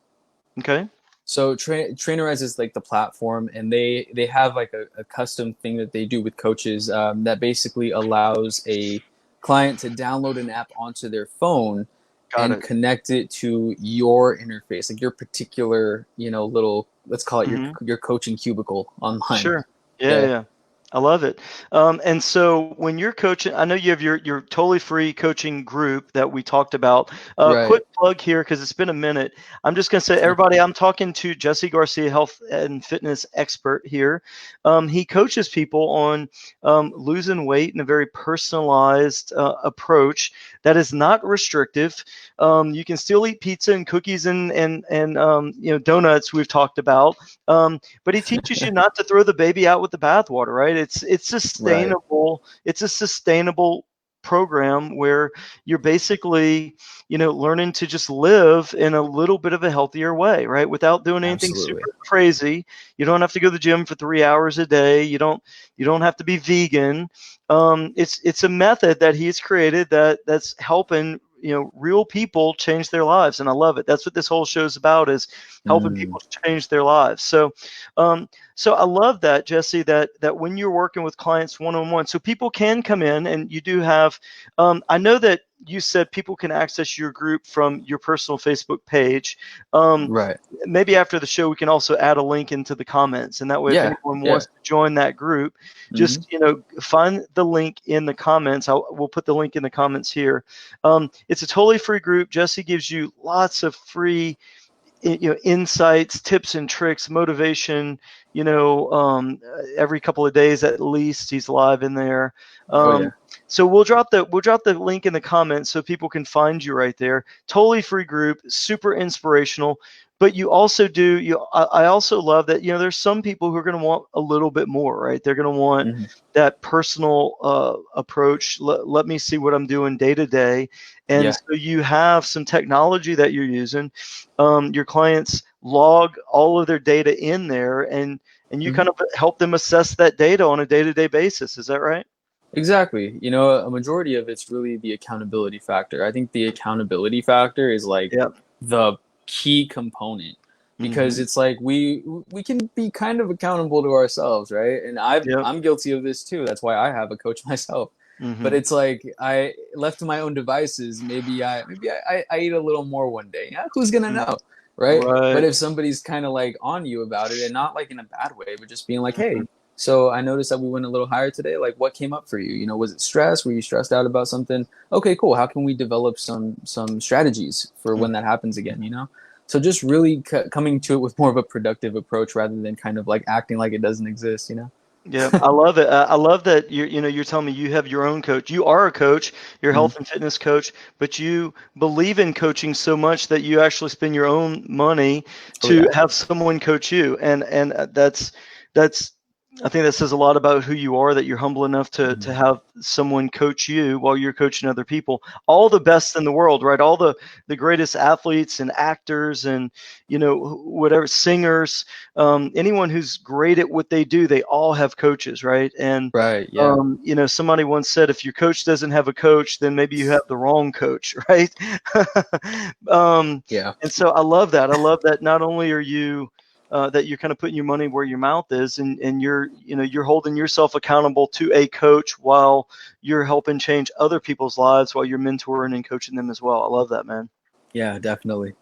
Okay. So Trainerize is like the platform, and they have like a custom thing that they do with coaches, that basically allows a client to download an app onto their phone, Got and it. connect it to your interface, like your particular, little, let's call it Hmm. your coaching cubicle online. Sure. Yeah, Yeah. yeah. I love it. And so when you're coaching, I know you have your totally free coaching group that we talked about. Right. Quick plug here because it's been a minute. I'm just going to say, everybody, I'm talking to Jesse Garcia, health and fitness expert here. He coaches people on losing weight in a very personalized approach that is not restrictive. You can still eat pizza and cookies and donuts we've talked about. But he teaches you not to throw the baby out with the bathwater, right? It's Right. sustainable. It's a sustainable program where you're basically, learning to just live in a little bit of a healthier way, right? Without doing anything Absolutely. super crazy. You don't have to go to the gym for 3 hours a day. You don't have to be vegan. It's a method that he's created that's helping real people change their lives, and I love it. That's what this whole show's about, is helping Mm, people change their lives. So I love that, Jesse, that when you're working with clients one-on-one, so people can come in, and you do have I know that you said people can access your group from your personal Facebook page. um, right. Maybe after the show we can also add a link into the comments, and that way if Yeah. anyone Yeah. wants to join that group, Hmm. just find the link in the comments. We'll put the link in the comments here. It's a totally free group. Jesse gives you lots of free insights, tips and tricks, motivation. Every couple of days at least he's live in there. Oh yeah. So we'll drop the link in the comments so people can find you right there. Totally free group, super inspirational. But you also I also love that there's some people who are going to want a little bit more, right? They're going to want Hmm. that personal approach. Let me see what I'm doing day to day. And Yeah. so you have some technology that you're using. Your clients log all of their data in there, and you Hmm. kind of help them assess that data on a day-to-day basis. Is that right? Exactly. A majority of it's really the accountability factor. I think the accountability factor is like Yep. the key component because Mm-hmm. it's like we can be kind of accountable to ourselves, right? And Yep. I'm guilty of this too. That's why I have a coach myself. But Mm-hmm. it's like I left to my own devices, maybe I eat a little more one day. Yeah, who's gonna Mm-hmm. know? Right? But Right. if somebody's kind of like on you about it and not like in a bad way, but just being like, Mm-hmm. hey, so I noticed that we went a little higher today. Like, what came up for you? Was it stress? Were you stressed out about something? Okay, cool. How can we develop some strategies for when that happens again? So just really coming to it with more of a productive approach rather than kind of like acting like it doesn't exist. Yeah, I love it. I love that you're telling me you have your own coach. You are a coach, you're a Mhm. health and fitness coach, but you believe in coaching so much that you actually spend your own money Oh to yeah. have someone coach you. And that's I think that says a lot about who you are, that you're humble enough to Mhm. have someone coach you while you're coaching other people. All the best in the world, right? All the greatest athletes and actors and whatever, singers, anyone who's great at what they do, they all have coaches, right? And Right. Yeah. somebody once said, if your coach doesn't have a coach, then maybe you have the wrong coach, right? um, Yeah. and so I love that. I love that not only are you that you're kind of putting your money where your mouth is, and you're holding yourself accountable to a coach while you're helping change other people's lives while you're mentoring and coaching them as well. I love that, man. Yeah. Definitely.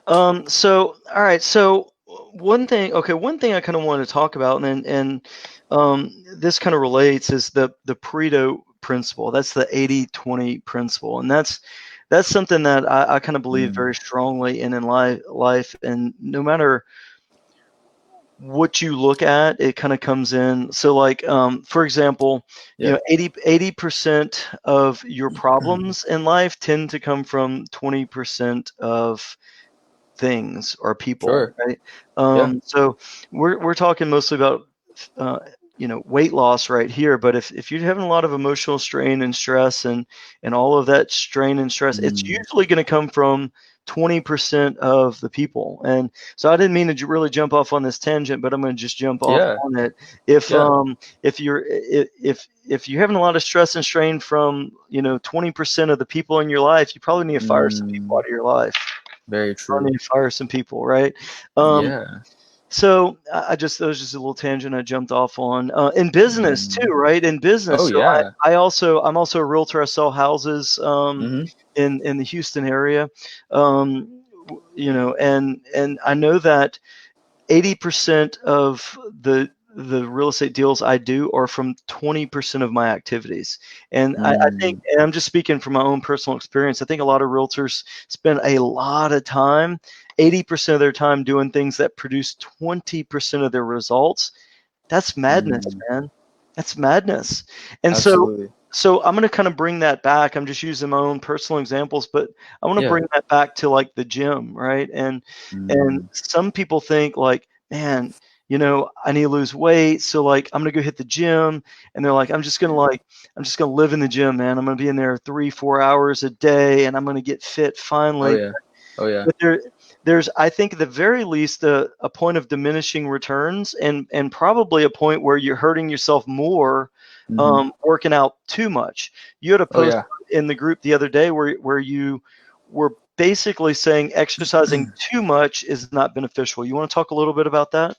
So all right, so one thing I kind of want to talk about, and this kind of relates, is the Pareto principle. That's the 80-20 principle, and that's something that I kind of believe Mm. very strongly in life, and no matter what you look at, it kind of comes in. So like, for example, Yeah. 80% of your problems in life tend to come from 20% of things or people, Sure. right? Yeah. So we're talking mostly about uh, weight loss right here, but if you're having a lot of emotional strain and stress and all of that strain and stress, it's Mm. usually going to come from 20% of the people. And so I didn't mean to really jump off on this tangent, but I'm going to just jump off Yeah. on it. If Yeah. if you're having a lot of stress and strain from 20% of the people in your life, you probably need to fire some people Mm. out of your life. Very I true. need to fire some people, right? Um, Yeah. So I just, that was just a little tangent I jumped off on. In business too, Mm. right? In business. Oh So yeah. I'm also a realtor. I sell houses Hmm. in the Houston area. And I know that 80% of the real estate deals I do are from 20% of my activities. And I think, Mm. and I'm just speaking from my own personal experience, I think a lot of realtors spend a lot of time, 80% of their time doing things that produce 20% of their results. That's madness, Mm. man. That's madness. And Absolutely. so I'm going to kind of bring that back. I'm just using my own personal examples, but I want to Yeah. bring that back to like the gym, right? And Mm. some people think like, man, I need to lose weight, so like I'm gonna go hit the gym, and they're like, I'm just gonna live in the gym, man. I'm gonna be in there 3-4 hours a day, and I'm gonna get fit Oh finally. yeah. Oh yeah. But there's, I think, at the very least, a point of diminishing returns, and probably a point where you're hurting yourself more, Hmm. working out too much. You had a Oh post yeah. in the group the other day where you were basically saying exercising too much is not beneficial. You want to talk a little bit about that?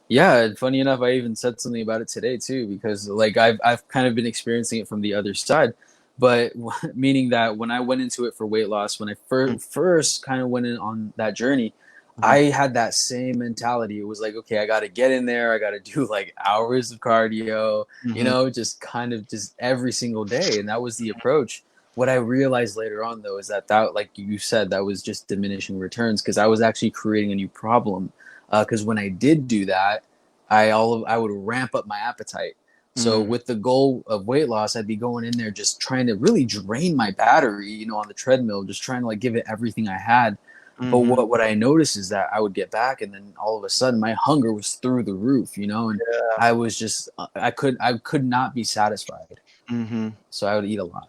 Yeah, and funny enough, I even said something about it today too, because like I've kind of been experiencing it from the other side, but meaning that when I went into it for weight loss, when I first kind of went in on that journey, Mm-hmm. I had that same mentality. It was like, okay, I got to get in there, I got to do like hours of cardio, Mm-hmm. just kind of just every single day, and that was the approach. What I realized later on though is that like you said, that was just diminishing returns because I was actually creating a new problem because when I did do that, I would ramp up my appetite. So Mm-hmm. with the goal of weight loss, I'd be going in there just trying to really drain my battery, on the treadmill, just trying to like give it everything I had. But Mm-hmm. what I noticed is that I would get back, and then all of a sudden my hunger was through the roof, and I was just I could not be satisfied. Mm-hmm. So I would eat a lot.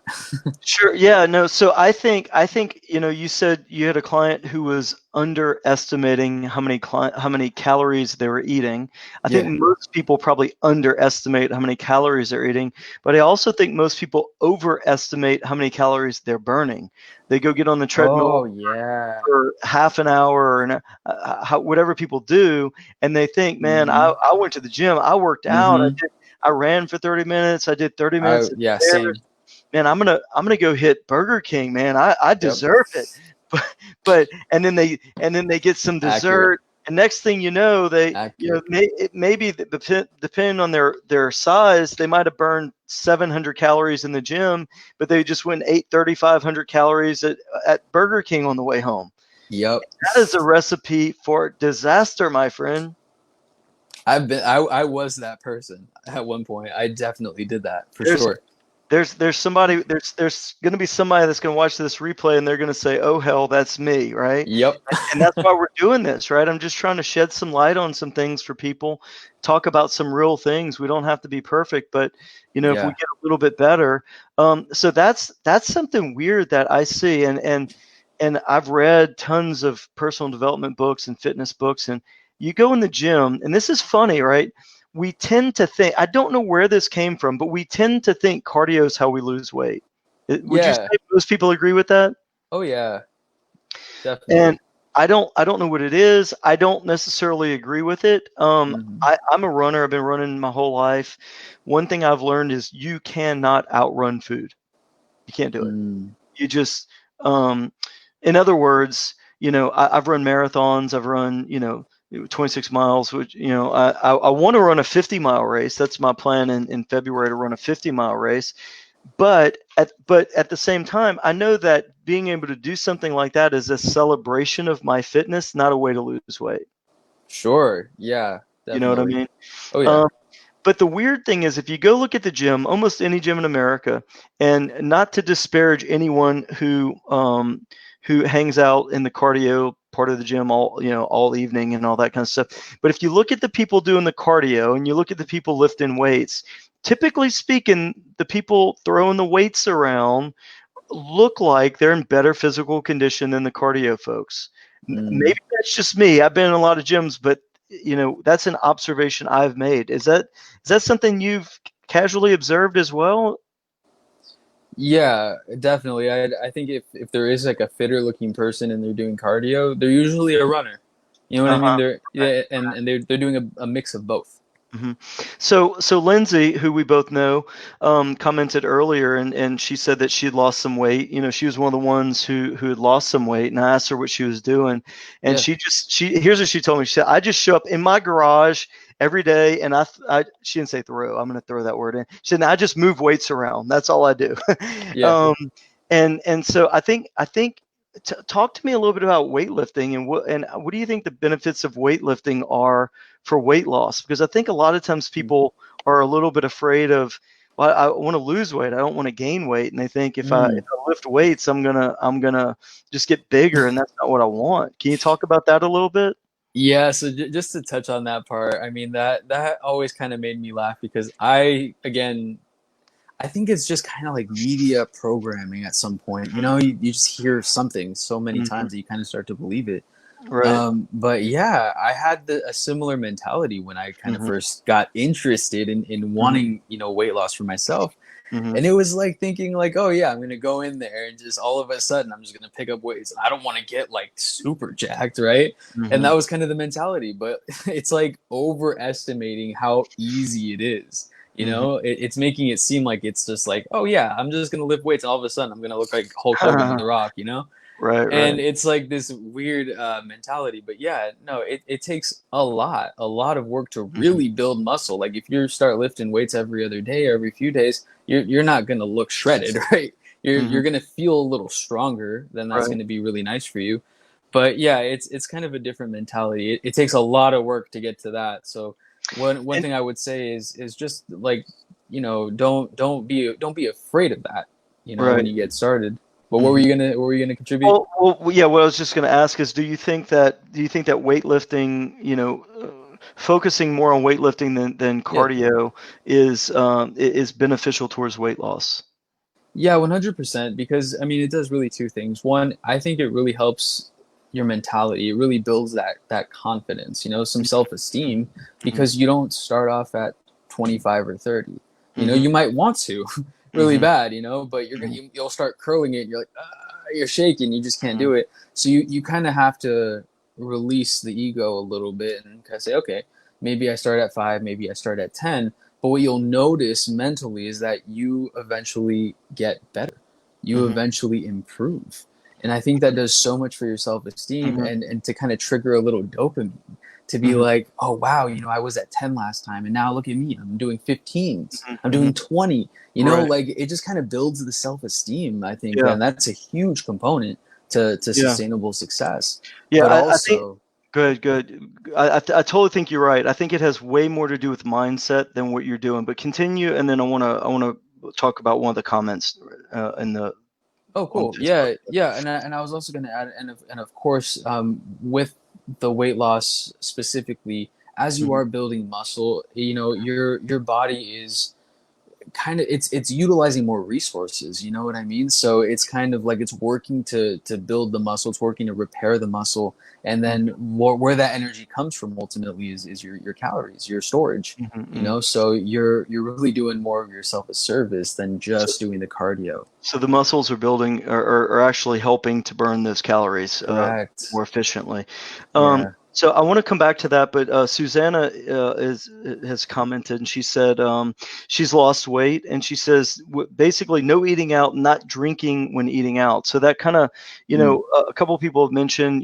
Sure. Yeah. No. So I think you said you had a client who was underestimating how many calories they were eating. I think Yeah. most people probably underestimate how many calories they're eating, but I also think most people overestimate how many calories they're burning. They go get on the treadmill Oh yeah. for half an hour and whatever people do, and they think, man, Mm-hmm. I went to the gym, I worked out, Mm-hmm. I ran for 30 minutes, I did 30 I minutes of Yeah, stairs. same. Man, I'm gonna go hit Burger King, man. I Yep. deserve it. But and then they get some Accurate. dessert, and next thing you know, they Accurate. maybe depending on their size, they might have burned 700 calories in the gym, but they just went and ate 3,500 calories at Burger King on the way home. Yep. That is a recipe for disaster, my friend. I was that person at one point. I definitely did that for There's sure. there's going to be somebody that's going to watch this replay and they're going to say, "Oh hell, that's me," right? Yep. And that's why we're doing this, right? I'm just trying to shed some light on some things for people, talk about some real things. We don't have to be perfect, but if we Yeah. get a little bit better, so that's something weird that I see, and I've read tons of personal development books and fitness books, and you go in the gym, and this is funny, right? We tend to think, I don't know where this came from, but we tend to think cardio is how we lose weight. Would you Yeah. say most people agree with that? Oh yeah. And Definitely. I don't know what it is. I don't necessarily agree with it. Hmm. I'm a runner. I've been running my whole life. One thing I've learned is you cannot outrun food. You can't do it. Mm. You just, um, in other words, I've run marathons. I've run, 26 miles, which, I want to run a 50-mile race. That's my plan in February, to run a 50-mile race. But at the same time, I know that being able to do something like that is a celebration of my fitness, not a way to lose weight. Sure. Yeah. You know what I Definitely. mean? Oh yeah. Um, but the weird thing is, if you go look at the gym, almost any gym in America, and not to disparage anyone who hangs out in the cardio part of the gym all evening and all that kind of stuff. But if you look at the people doing the cardio and you look at the people lifting weights, typically speaking, the people throwing the weights around look like they're in better physical condition than the cardio folks. Mm. Maybe that's just me. I've been in a lot of gyms, but that's an observation I've made. Is that something you've casually observed as well? Yeah, definitely. I think if there is like a fitter looking person and they're doing cardio, they're usually a runner. You know what I mean? Uh-huh. They're yeah, and they're doing a mix of both. hmm So Lindsay, who we both know, commented earlier, and she said that she had lost some weight. You know, she was one of the ones who had lost some weight, and I asked her what she was doing, and Yeah. she here's what she told me. She said, "I just show up in my garage every day, and she didn't say throw. I'm going to throw that word in. She said, I just move weights around. That's all I do." Yeah. um, and so I think. Talk to me a little bit about weightlifting and what do you think the benefits of weightlifting are for weight loss? Because I think a lot of times people are a little bit afraid of, well, I want to lose weight. I don't want to gain weight. And they think if Mm. I lift weights, I'm gonna just get bigger, and that's not what I want. Can you talk about that a little bit? Yeah, so just to touch on that part, I mean that always kind of made me laugh because I think it's just kind of like media programming at some point. You know, you just hear something so many Hmm times that you kind of start to believe it. Right. But yeah, I had a similar mentality when I kind of hmm first got interested in hmm wanting, weight loss for myself. hmm And it was like thinking like, oh yeah, I'm gonna go in there and just all of a sudden I'm just gonna pick up weights. I don't want to get like super jacked, right? And hmm that was kind of the mentality. But it's like overestimating how easy it is. hmm It's making it seem like it's just like, oh yeah, I'm just gonna lift weights, and all of a sudden I'm gonna look like Hulk Hogan on The Rock, Right. and Right. it's like this weird mentality. But yeah, no, it takes a lot of work to hmm really build muscle. Like if you start lifting weights every other day or every few days, you're not gonna look shredded, right? You're hmm gonna feel a little stronger, then that's Right. gonna be really nice for you. But yeah, it's kind of a different mentality. It takes a lot of work to get to that. So one And thing I would say is just like, don't be afraid of that, when right. you get started. But hmm what were you gonna contribute? Well, yeah. What I was just going to ask is, do you think that weightlifting, focusing more on weightlifting than Yeah. cardio is beneficial towards weight loss? Yeah, 100%. Because I mean, it does really two things. One, I think it really helps your mentality. It really builds that confidence, some self-esteem, hmm because you don't start off at 25 or 30. hmm You might want to really hmm bad, but hmm you'll start curling it. And you're like, you're shaking. You just can't hmm do it. So you kind of have to release the ego a little bit and kind of say, okay, maybe I start at 5, maybe I start at 10. But what you'll notice mentally is that you eventually get better. You hmm eventually improve. And I think that does so much for your self esteem, hmm and to kind of trigger a little dopamine to be hmm like, oh, wow, I was at 10 last time. And now look at me. I'm doing 15s. I'm hmm doing 20. Right. Like it just kind of builds the self esteem, I think. Yeah. And that's a huge component to Yeah. sustainable success. Yeah. But I think. also, Good. Good. I totally think you're right. I think it has way more to do with mindset than what you're doing. But continue, and then I wanna talk about one of the comments in the oh, on cool. Facebook. Yeah, yeah, and I was also going to add, and of course, with the weight loss specifically, as you hmm are building muscle, your body is kind of it's utilizing more resources. You know what I mean? So it's kind of like it's working to build the muscle, it's working to repair the muscle, and then where that energy comes from ultimately is your calories, your storage. hmm hmm So you're really doing more of yourself a service than So, just doing the cardio. so the muscles are building are actually helping to burn those calories Correct. more efficiently. Yeah. So I want to come back to that, but Susanna has commented, and she said she's lost weight, and she says basically no eating out, not drinking when eating out. So that kind of, Mm. a couple of people have mentioned,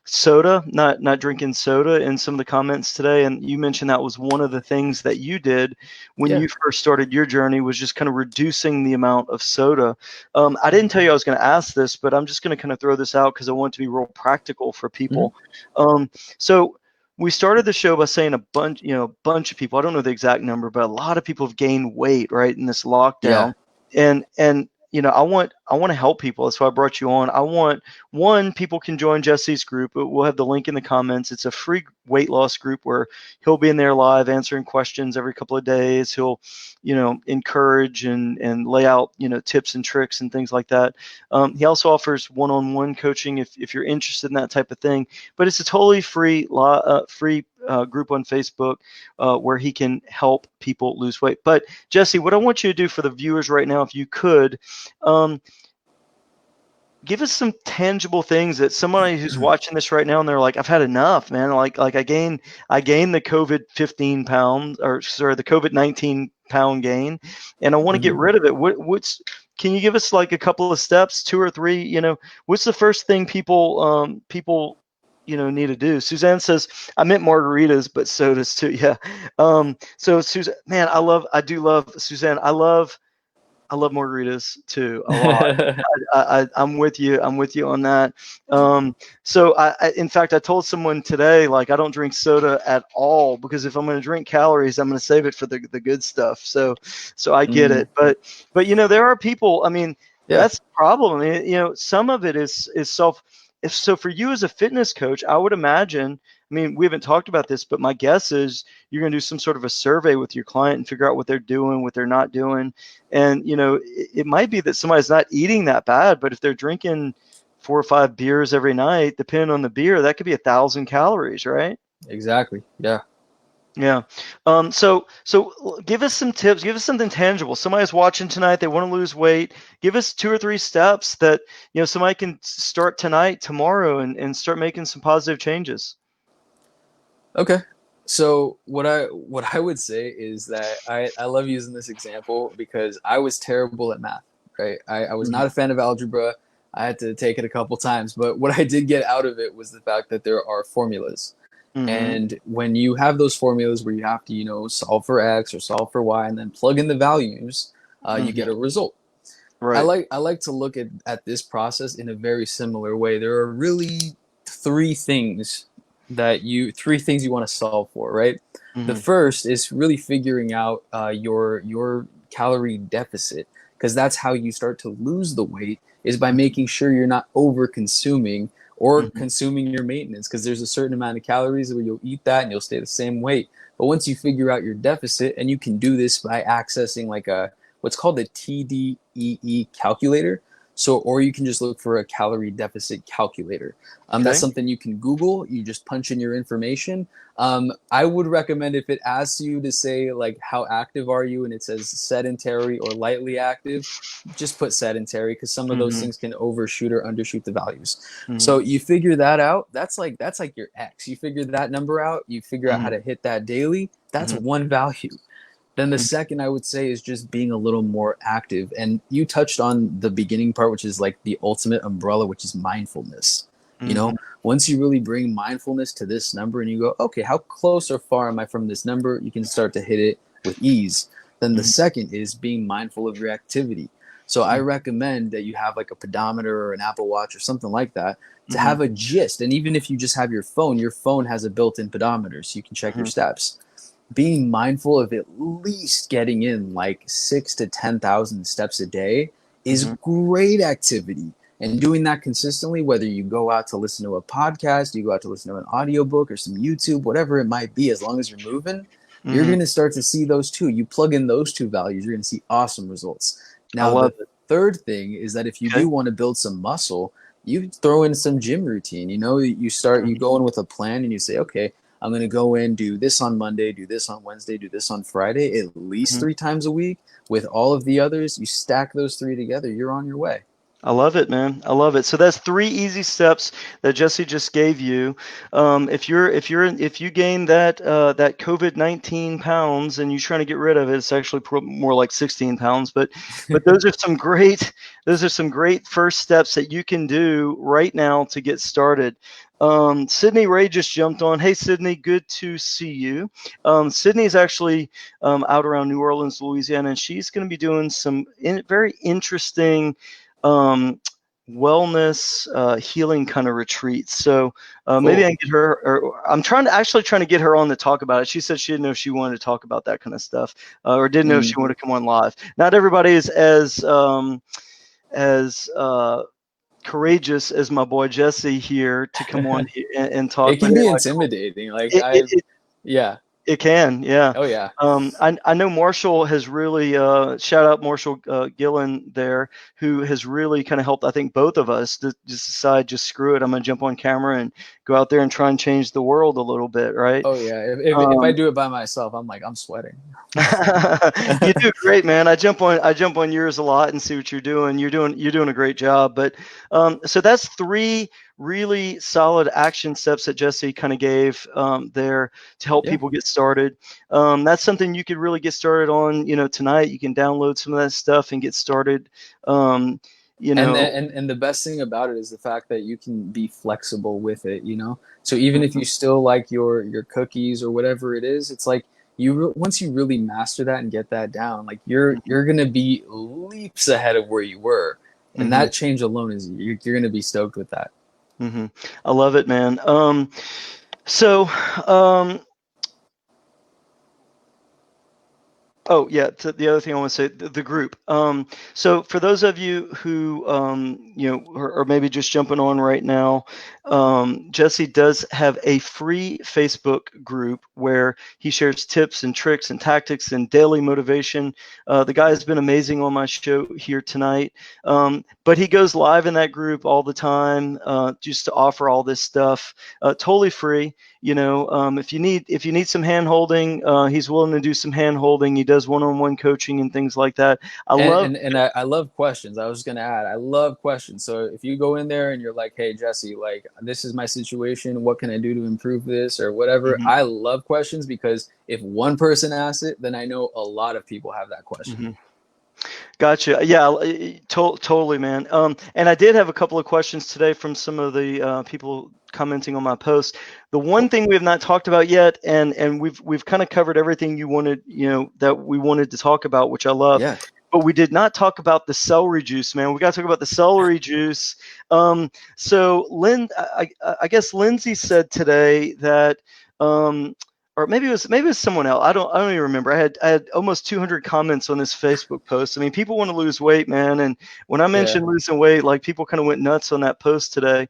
soda, not drinking soda in some of the comments today, and you mentioned that was one of the things that you did when Yeah. you first started your journey, was just kind of reducing the amount of soda. I didn't tell you I was going to ask this, but I'm just going to kind of throw this out because I want it to be real practical for Mhm. people. So we started the show by saying a bunch of people, I don't know the exact number, but a lot of people have gained weight, right, in this Yeah. lockdown. And I want to help people. That's why I brought you on. I want one, people can join Jesse's group. We'll have the link in the comments. It's a free weight loss group where he'll be in there live answering questions every couple of days. He'll, encourage and lay out, tips and tricks and things like that. He also offers one-on-one coaching if you're interested in that type of thing. But it's a totally free group on Facebook where he can help people lose weight. But Jesse, what I want you to do for the viewers right now, if you could, um, give us some tangible things that somebody who's watching this right now and they're like, I've had enough, man. Like I gained the COVID 15 pound, or sorry, the COVID 19 pound gain, and I want to get Mhm. rid of it. Can you give us like a couple of steps, two or three? What's the first thing people need to do? Suzanne says, I meant margaritas, but sodas too. Yeah. So Suzanne, man, I do love Suzanne. I love margaritas too a lot. I'm with you. I'm with you on that. So in fact, I told someone today, like, I don't drink soda at all, because if I'm going to drink calories, I'm going to save it for the good stuff. So I get Mm, it. But there are people. I mean, yeah, that's the problem. I mean, some of it is self. If so, for you as a fitness coach, I would imagine. I mean, we haven't talked about this, but my guess is you're going to do some sort of a survey with your client and figure out what they're doing, what they're not doing. And it might be that somebody's not eating that bad, but if they're drinking 4 or 5 beers every night, depending on the beer, that could be 1,000 calories, right? exactly. Yeah. Yeah. So give us some tips. Give us something tangible. Somebody's watching tonight. They want to lose weight. Give us 2 or 3 steps that somebody can start tonight, tomorrow, and start making some positive changes. Okay. So what I would say is that I love using this example because I was terrible at math, right? I was Mhm. not a fan of algebra. I had to take it a couple times, but what I did get out of it was the fact that there are formulas. Mhm. And when you have those formulas where you have to, solve for X or solve for Y and then plug in the values, you Mhm. get a result. I Right. like I like to look at this process in a very similar way. There are really three things you want to solve for, right? The Mhm. first is really figuring out your calorie deficit, because that's how you start to lose the weight, is by making sure you're not over consuming or Mhm. consuming your maintenance, because there's a certain amount of calories where you'll eat that and you'll stay the same weight. But once you figure out your deficit, and you can do this by accessing like a what's called the TDEE calculator. So, or you can just look for a calorie deficit calculator. That's Okay. something you can Google. You just punch in your information. I would recommend, if it asks you to say like how active are you, and it says sedentary or lightly active, just put sedentary, because some of those Mhm. things can overshoot or undershoot the values. Mhm. So you figure that out. That's like your X. You figure that number out. You figure out how Mhm. to hit that daily. That's Mhm. one value. Then the Mhm. second I would say is just being a little more active. And you touched on the beginning part, which is like the ultimate umbrella, which is mindfulness. You Mhm. know, once you really bring mindfulness to this number and you go, okay, how close or far am I from this number? You can start to hit it with ease. Then the Mhm. second is being mindful of your activity. So I recommend that you have like a pedometer or an Apple Watch or something like that to Mhm. have a gist. And even if you just have your phone has a built-in pedometer, so you can check your Mhm. steps. Being mindful of at least getting in like 6 to 10,000 steps a day is Mhm. great activity. And doing that consistently, whether you go out to listen to a podcast, you go out to listen to an audiobook or some YouTube, whatever it might be, as long as you're moving, you're Mhm. going to start to see those two. You plug in those two values, you're going to see awesome results. I Now, love the it. third thing is that if you Okay. do want to build some muscle, you throw in some gym routine. You Mhm. go in with a plan and you say, okay, I'm going to go in, do this on Monday, do this on Wednesday, do this on Friday, at least Mhm. 3 times a week. With all of the others, you stack those three together, you're on your way. I love it, man. I love it. So that's 3 easy steps that Jesse just gave you. If you gain that COVID-19 pounds and you're trying to get rid of it, it's actually more like 16 pounds. But those are some great first steps that you can do right now to get started. Sydney Ray just jumped on. Hey, Sydney, good to see you. Sydney is actually out around New Orleans, Louisiana, and she's going to be doing some very interesting um, wellness healing kind of retreats. So maybe I Cool. can get her, or I'm trying to get her on to talk about it. She said she didn't know if she wanted to talk about that kind of stuff, or didn't know if she Mm. wanted to come on live. Not everybody is as courageous as my boy Jesse here to come on and talk. It But can be anyway, cool. intimidating. Like It, it, I, it yeah. It can, yeah. Oh yeah. I know Marshall has really shout out Marshall Gillen there, who has really kind of helped. I think both of us to just decide, just screw it. I'm gonna jump on camera and go out there and try and change the world a little bit, right? Oh yeah. If I do it by myself, I'm like, I'm sweating. You do great, man. I jump on yours a lot and see what you're doing. You're doing a great job. But so that's three really solid action steps that Jesse kind of gave there to help Yeah. people get started. That's something you could really get started on. Tonight you can download some of that stuff and get started. Um, you And know. the best thing about it is the fact that you can be flexible with it, you know. So even if you still like your cookies or whatever it is, it's like once you really master that and get that down, like you're gonna be leaps ahead of where you were, and Mhm. that change alone is you're gonna be stoked with that. Mhm. I love it, man. So um, Oh yeah, the other thing I want to say, the group. So for those of you who or maybe just jumping on right now, Jesse does have a free Facebook group where he shares tips and tricks and tactics and daily motivation. The guy has been amazing on my show here tonight, but he goes live in that group all the time just to offer all this stuff, totally free. If you need some hand holding, he's willing to do some hand holding. He does one-on-one coaching and things like that. I love. And I love questions. I was gonna add, I love questions. So if you go in there and you're like, hey Jesse, like this is my situation, what can I do to improve this or whatever? Mhm, I love questions because if one person asks it, then I know a lot of people have that question. mhm. Gotcha. Yeah, totally, man. And I did have a couple of questions today from some of the people commenting on my post. The one Cool. thing we have not talked about yet, and we've kind of covered everything you wanted, that we wanted to talk about, which I love. Yeah. But we did not talk about the celery juice, man. We got to talk about the celery juice. So I guess Lindsay said today that, or maybe it was someone else. I don't even remember. I had almost 200 comments on this Facebook post. I mean, people want to lose weight, man. And when I Yeah. mentioned losing weight, like people kind of went nuts on that post today.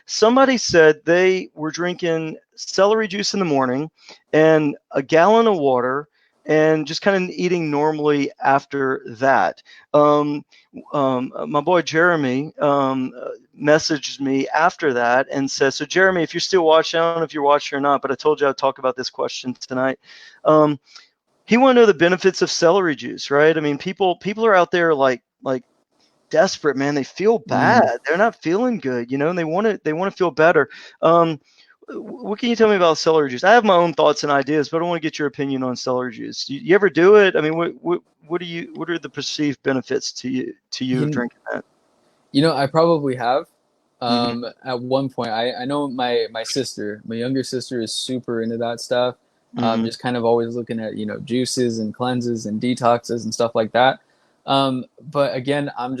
Somebody said they were drinking celery juice in the morning and a gallon of water and just kind of eating normally after that. My boy Jeremy messaged me after that and said, "So Jeremy, if you're still watching, I don't know if you're watching or not, but I told you I'd talk about this question tonight." He want to know the benefits of celery juice, right? I mean, people are out there like desperate, man. They feel bad. Mm. They're not feeling good, and they want to feel better. Um, what can you tell me about celery juice? I have my own thoughts and ideas, but I want to get your opinion on celery juice. You ever do it? I mean, what are the perceived benefits to you of You, drinking that? you know, I probably have. Hmm. At one point, I know my sister, my younger sister, is super into that stuff. Hmm. Just kind of always looking at juices and cleanses and detoxes and stuff like that. But again, I'm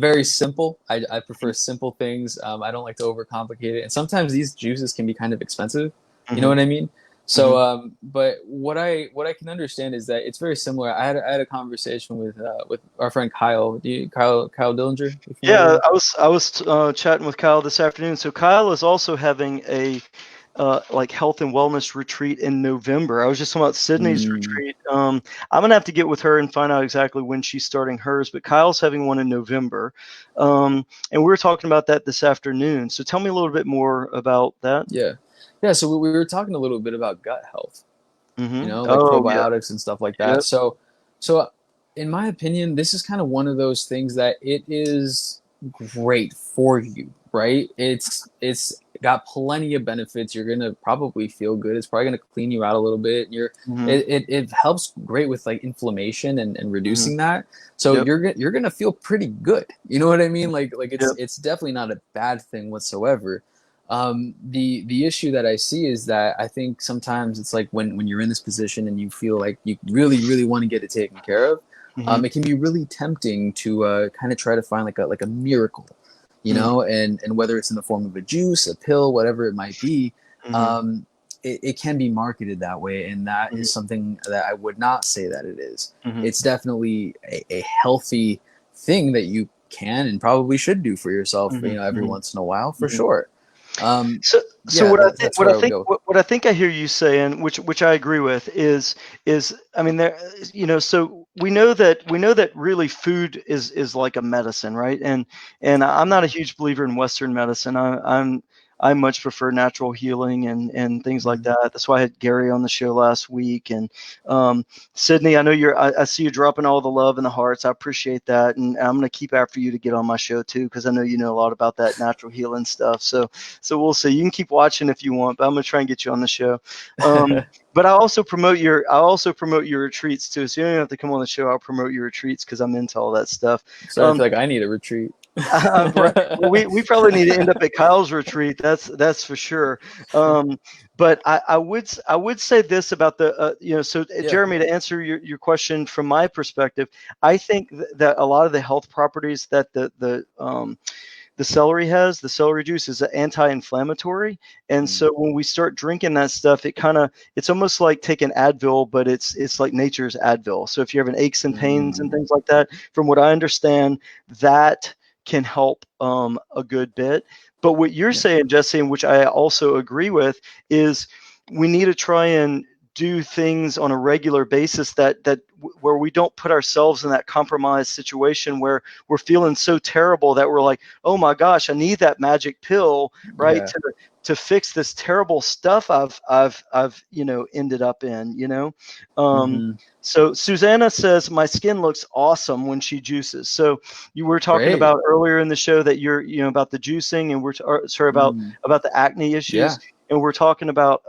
very simple. I prefer simple things. I don't like to overcomplicate it, and sometimes these juices can be kind of expensive. You know Hmm. what I mean? So, Hmm. but what I can understand is that it's very similar. I had a conversation with our friend Kyle. Kyle Dillinger? You familiar with Yeah, him? I was chatting with Kyle this afternoon. So Kyle is also having a like health and wellness retreat in November. I was just talking about Sydney's Mm, retreat. I'm gonna have to get with her and find out exactly when she's starting hers. But Kyle's having one in November, and we were talking about that this afternoon. So tell me a little bit more about that. yeah, yeah. So we were talking a little bit about gut health, like Oh yeah. probiotics and stuff like that. Yep. So in my opinion, this is kind of one of those things that it is great for you, right? It's got plenty of benefits. You're gonna probably feel good. It's probably gonna clean you out a little bit. Hmm. It helps great with like inflammation and Hmm. reducing that. So Yep. you're gonna feel pretty good. You know what I mean? Like Yep. it's definitely not a bad thing whatsoever. The issue that I see is that I think sometimes it's like when you're in this position and you feel like you really want to get it taken care of, Hmm. it can be really tempting to kind of try to find like a miracle, Hmm. and whether it's in the form of a juice, a pill, whatever it might be, Hmm. um, it can be marketed that way, and that is something that I would not say that it is. Hmm. It's definitely a healthy thing that you can and probably should do for yourself, Hmm. every Hmm. once in a while, for Hmm. sure. So Yeah, what I think that's where I would go. what I think I hear you saying, which I agree with, is I mean there, so we know that really food is like a medicine, right? And I'm not a huge believer in Western medicine. I much prefer natural healing and things like Mhm. that. That's why I had Gary on the show last week. And Sydney, I know I see you dropping all the love and the hearts. I appreciate that, and I'm gonna keep after you to get on my show too, because I know you know a lot about that natural healing stuff. So we'll see. You can keep watching if you want, but I'm gonna try and get you on the show. But I also promote your retreats too. So you don't even have to come on the show. I'll promote your retreats because I'm into all that stuff. So I feel like I need a retreat. Right. Well, we probably need to end up at Kyle's retreat. That's for sure. But I would say this about the so Yeah. Jeremy, to answer your question from my perspective, I think that a lot of the health properties that the celery has, the celery juice is anti-inflammatory. And Mm. so when we start drinking that stuff, it's almost like taking Advil, but it's like nature's Advil. So if you're having aches and pains and Mm. things like that, from what I understand, that can help a good bit. But what you're Yeah. saying, Jesse, and which I also agree with, is we need to try and do things on a regular basis where we don't put ourselves in that compromised situation where we're feeling so terrible that we're like, oh my gosh, I need that magic pill, right, Yeah. to fix this terrible stuff I've ended up in. Um, Hmm. so Susanna says my skin looks awesome when she juices. So you were talking Great. about earlier in the show that you're about the juicing, and sorry Mm. about the acne issues, Yeah. and we're talking about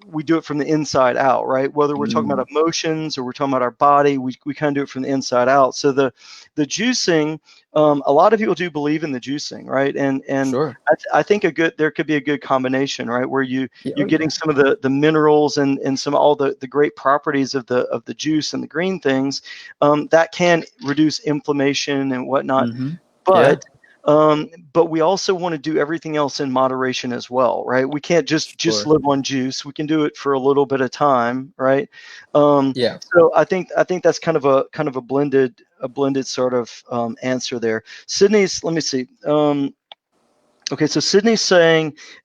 we do it from the inside out, right? Whether we're talking Mm. about emotions or we're talking about our body, we kind of do it from the inside out. So the juicing, a lot of people do believe in the juicing, right? And Sure. I think there could be a good combination, right, where Yeah. Oh you're getting yeah. some of the minerals and some all the great properties of the juice and the green things that can reduce inflammation and whatnot. Hmm. Yeah. But but we also want to do everything else in moderation as well, right? We can't just Sure. live on juice. We can do it for a little bit of time, right? Um, Yeah. so I think that's kind of a blended sort of answer there. Sydney's, let me see. Okay, so Sydney's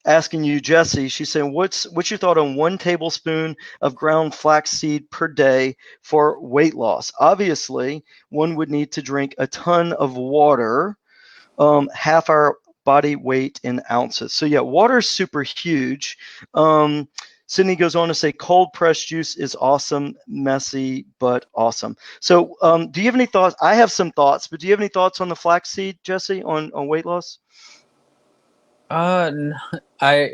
asking you, Jesse. She's saying, what's your thought on 1 tablespoon of ground flaxseed per day for weight loss? Obviously, one would need to drink a ton of water, half our body weight in ounces. So yeah, water is super huge. Sydney goes on to say, cold pressed juice is awesome, messy, but awesome. So do you have any thoughts? I have some thoughts, but do you have any thoughts on the flaxseed, Jesse, on weight loss? N- I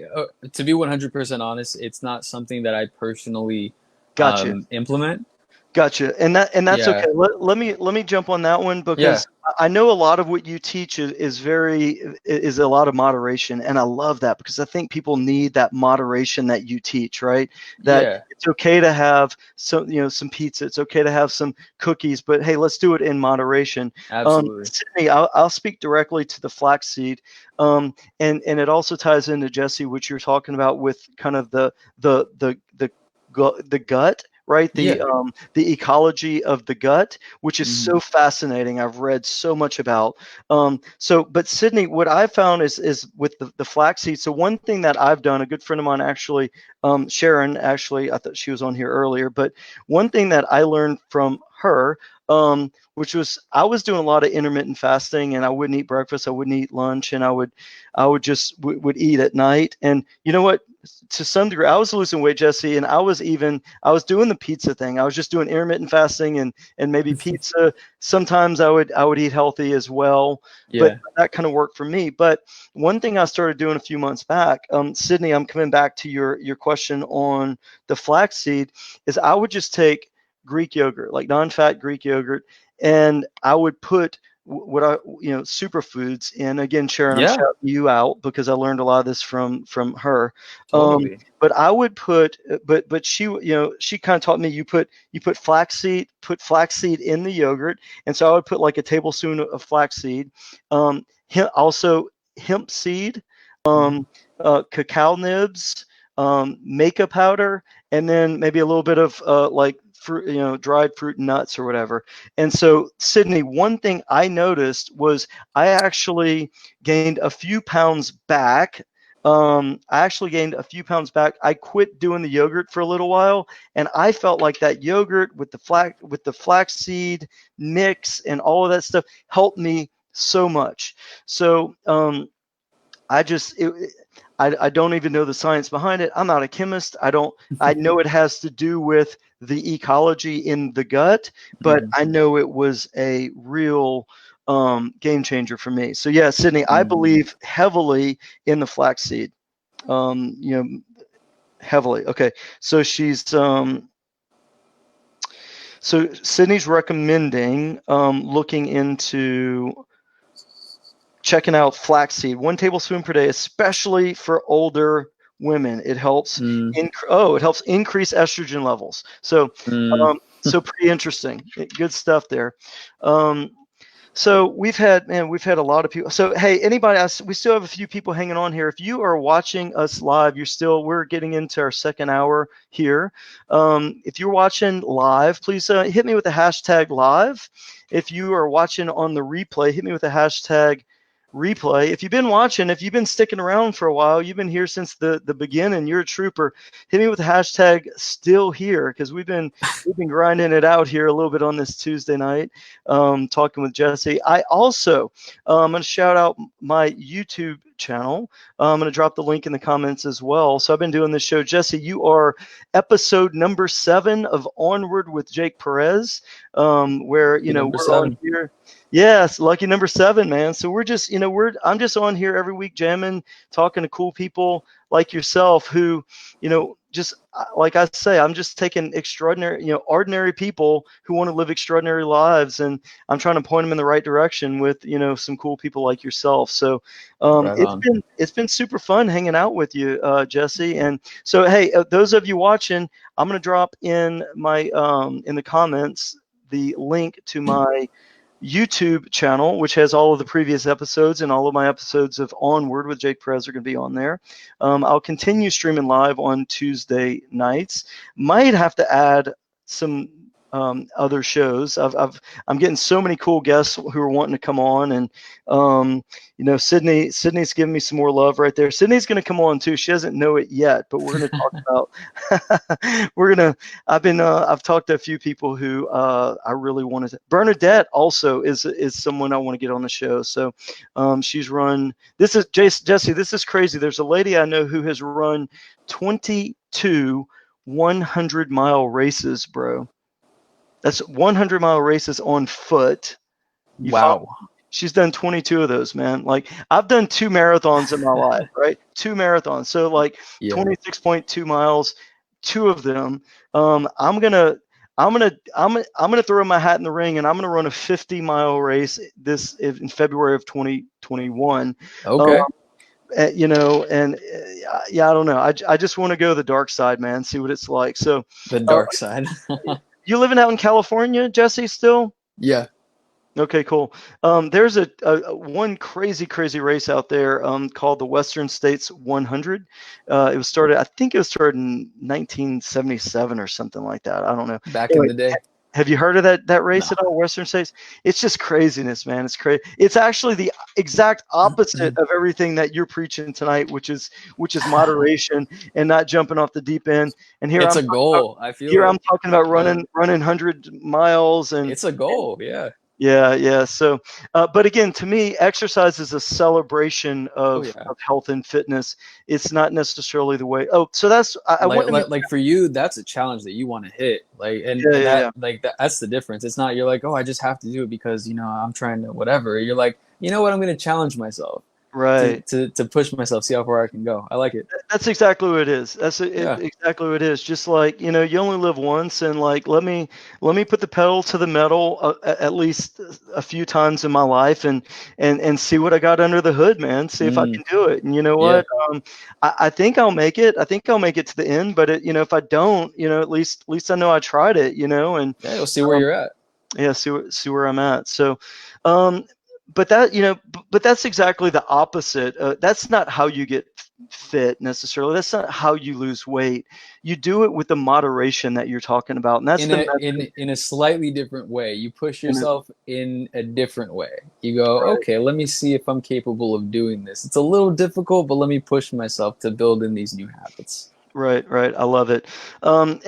to be 100% honest, it's not something that I personally Gotcha. implement. Gotcha. And that's okay. Yeah. Let me jump on that one Yeah. because I know a lot of what you teach is a lot of moderation, and I love that because I think people need that moderation that you teach, right? That Yeah. it's okay to have some pizza, it's okay to have some cookies, but hey, let's do it in moderation. Absolutely. Sydney, I'll speak directly to the flaxseed, and it also ties into Jesse, what you're talking about with kind of the gut, right? Yeah. The ecology of the gut, which is Hmm. so fascinating. I've read so much about. But Sydney, what I found is with the flaxseed. So one thing that I've done, a good friend of mine actually, Sharon, actually, I thought she was on here earlier, but one thing that I learned from her, which was I was doing a lot of intermittent fasting, and I wouldn't eat breakfast, I wouldn't eat lunch, and I would just would eat at night. And you know what? To some degree, I was losing weight, Jesse, and I was doing the pizza thing. I was just doing intermittent fasting and maybe pizza. Sometimes I would eat healthy as well, but Yeah. that kind of worked for me. But one thing I started doing a few months back, Sydney, I'm coming back to your question on the flaxseed, is I would just take Greek yogurt, like non-fat Greek yogurt, and I would put what I superfoods in. Again, Sharon, I'm Yeah. shouting you out because I learned a lot of this from her. Totally. But I would put, but she kind of taught me you put flaxseed in the yogurt, and so I would put like a tablespoon of flaxseed, also hemp seed, Hmm. cacao nibs, maca powder, and then maybe a little bit of like fruit, dried fruit and nuts or whatever. And so, Sydney, one thing I noticed was I actually gained a few pounds back. I quit doing the yogurt for a little while, and I felt like that yogurt with the flaxseed mix and all of that stuff helped me so much. So I just I don't even know the science behind it. I'm not a chemist. I know it has to do with the ecology in the gut, but I know it was a real game changer for me. So yeah, Sydney, I believe heavily in the flaxseed. Heavily. Okay. So so Sydney's recommending looking into checking out flaxseed, 1 tablespoon per day, especially for older women. It helps it helps increase estrogen levels. So so pretty interesting. Good stuff there. So we've had a lot of people. So hey, anybody else? We still have a few people hanging on here. If you are watching us live, we're getting into our second hour here. If you're watching live, please hit me with the hashtag live. If you are watching on the replay, hit me with the hashtag replay. If you've been watching, if you've been sticking around for a while, you've been here since the beginning, you're a trooper, hit me with the hashtag still here, because we've been grinding it out here a little bit on this Tuesday night, talking with Jesse. I also I'm going to shout out my YouTube channel. I'm going to drop the link in the comments as well. So I've been doing this show. Jesse, you are episode number 7 of Onward with Jake Perez, where we're on here. Yes, lucky number 7, man. So we're just, I'm just on here every week jamming, talking to cool people like yourself who, just like I say, I'm just taking extraordinary, ordinary people who want to live extraordinary lives, and I'm trying to point them in the right direction with, some cool people like yourself. So it's been super fun hanging out with you, Jesse. And so, hey, those of you watching, I'm going to drop in my in the comments the link to my YouTube channel, which has all of the previous episodes, and all of my episodes of Onward with Jake Perez are going to be on there. I'll continue streaming live on Tuesday nights. Might have to add some other shows. I'm getting so many cool guests who are wanting to come on, and Sydney's giving me some more love right there. Sydney's going to come on too. She doesn't know it yet, but we're going to talk about. I've talked to a few people who I really wanted to. Bernadette also is someone I want to get on the show. So she's run. This is Jesse. This is crazy. There's a lady I know who has run 22 100-mile races, bro. That's 100-mile races on foot. Wow. She's done 22 of those, man. Like, I've done 2 marathons in my life, right? 2 marathons. So like 26.2 miles, 2 of them. I'm gonna throw my hat in the ring, and I'm gonna run a 50-mile race in February of 2021. Okay. I don't know. I just want to go the dark side, man. See what it's like. So the dark side. You living out in California, Jesse, still? Yeah. Okay, cool. There's a one crazy race out there called the Western States 100. I think it was started in 1977 or something like that. I don't know. Back in the day. Have you heard of that race at all, Western States? It's just craziness, man. It's crazy. It's actually the exact opposite of everything that you're preaching tonight, which is moderation and not jumping off the deep end. And here it's a goal. I feel here I'm talking about running 100 miles, and it's a goal. Yeah. Yeah. So, but again, to me, exercise is a celebration of health and fitness. It's not necessarily the way. Oh, so that's I want to like for you, that's a challenge that you want to hit. Like, that's the difference. It's not you're like, oh, I just have to do it because I'm trying to whatever. You're like, you know what, I'm going to challenge myself. Right. To push myself, see how far I can go. I like it. That's exactly what it is. That's exactly what it is. Just like, you only live once, and like, let me put the pedal to the metal at least a few times in my life, and see what I got under the hood, man. See if I can do it. And you know what? I think I'll make it. I think I'll make it to the end. But if I don't, at least I know I tried it. And you'll see where you're at. Yeah, see where I'm at. So, but that, but that's exactly the opposite. That's not how you get fit necessarily. That's not how you lose weight. You do it with the moderation that you're talking about, and that's in the a method. in a slightly different way. You push In it, yourself in a different way. You go, right. okay, let me see if I'm capable of doing this. It's a little difficult, but let me push myself to build in these new habits. Right, right. I love it. And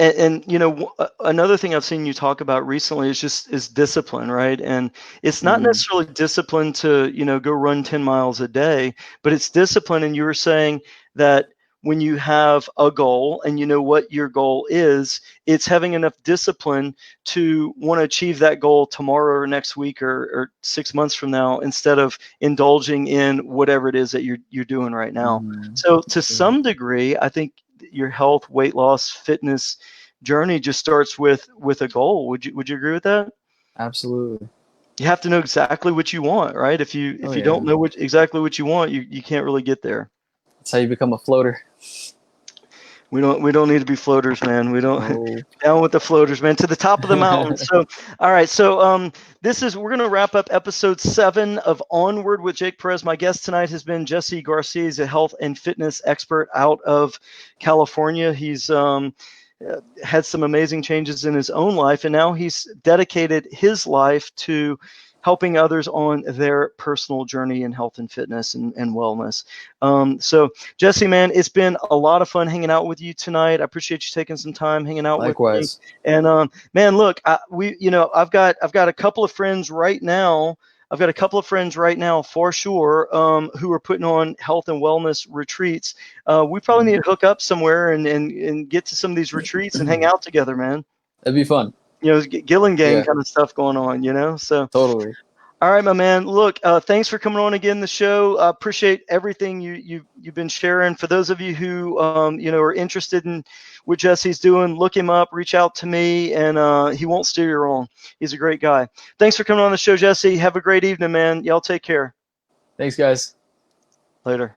another thing I've seen you talk about recently is discipline, right? And it's not Mm, necessarily discipline to, go run 10 miles a day, but it's discipline. And you were saying that when you have a goal and you know what your goal is, it's having enough discipline to want to achieve that goal tomorrow or next week or 6 months from now, instead of indulging in whatever it is that you're doing right now. mm, So to yeah, some degree, I think your health, weight loss, fitness journey just starts with a goal. Would you agree with that? absolutely. You have to know exactly what you want, right? If you Oh if you don't yeah, know exactly what you want, you can't really get there. that's how you become a floater. We don't need to be floaters, man. We don't No. down with the floaters, man, to the top of the mountain. So, all right. So, we're gonna wrap up episode 7 of Onward with Jake Perez. My guest tonight has been Jesse Garcia. He's a health and fitness expert out of California. He's had some amazing changes in his own life, and now he's dedicated his life to helping others on their personal journey in health and fitness and wellness. So Jesse, man, it's been a lot of fun hanging out with you tonight. I appreciate you taking some time hanging out with me. Likewise. And man, look, I've got a couple of friends right now. I've got a couple of friends right now for sure, who are putting on health and wellness retreats. We probably need Mhm. to hook up somewhere and get to some of these retreats and hang out together, man. That'd be fun. Gillen Gang Yeah, kind of stuff going on. So, totally. all right, my man. Look, thanks for coming on again the show. I appreciate everything you've been sharing. For those of you who are interested in what Jesse's doing, look him up, reach out to me, and he won't steer you wrong. He's a great guy. Thanks for coming on the show, Jesse. Have a great evening, man. Y'all take care. Thanks, guys. Later.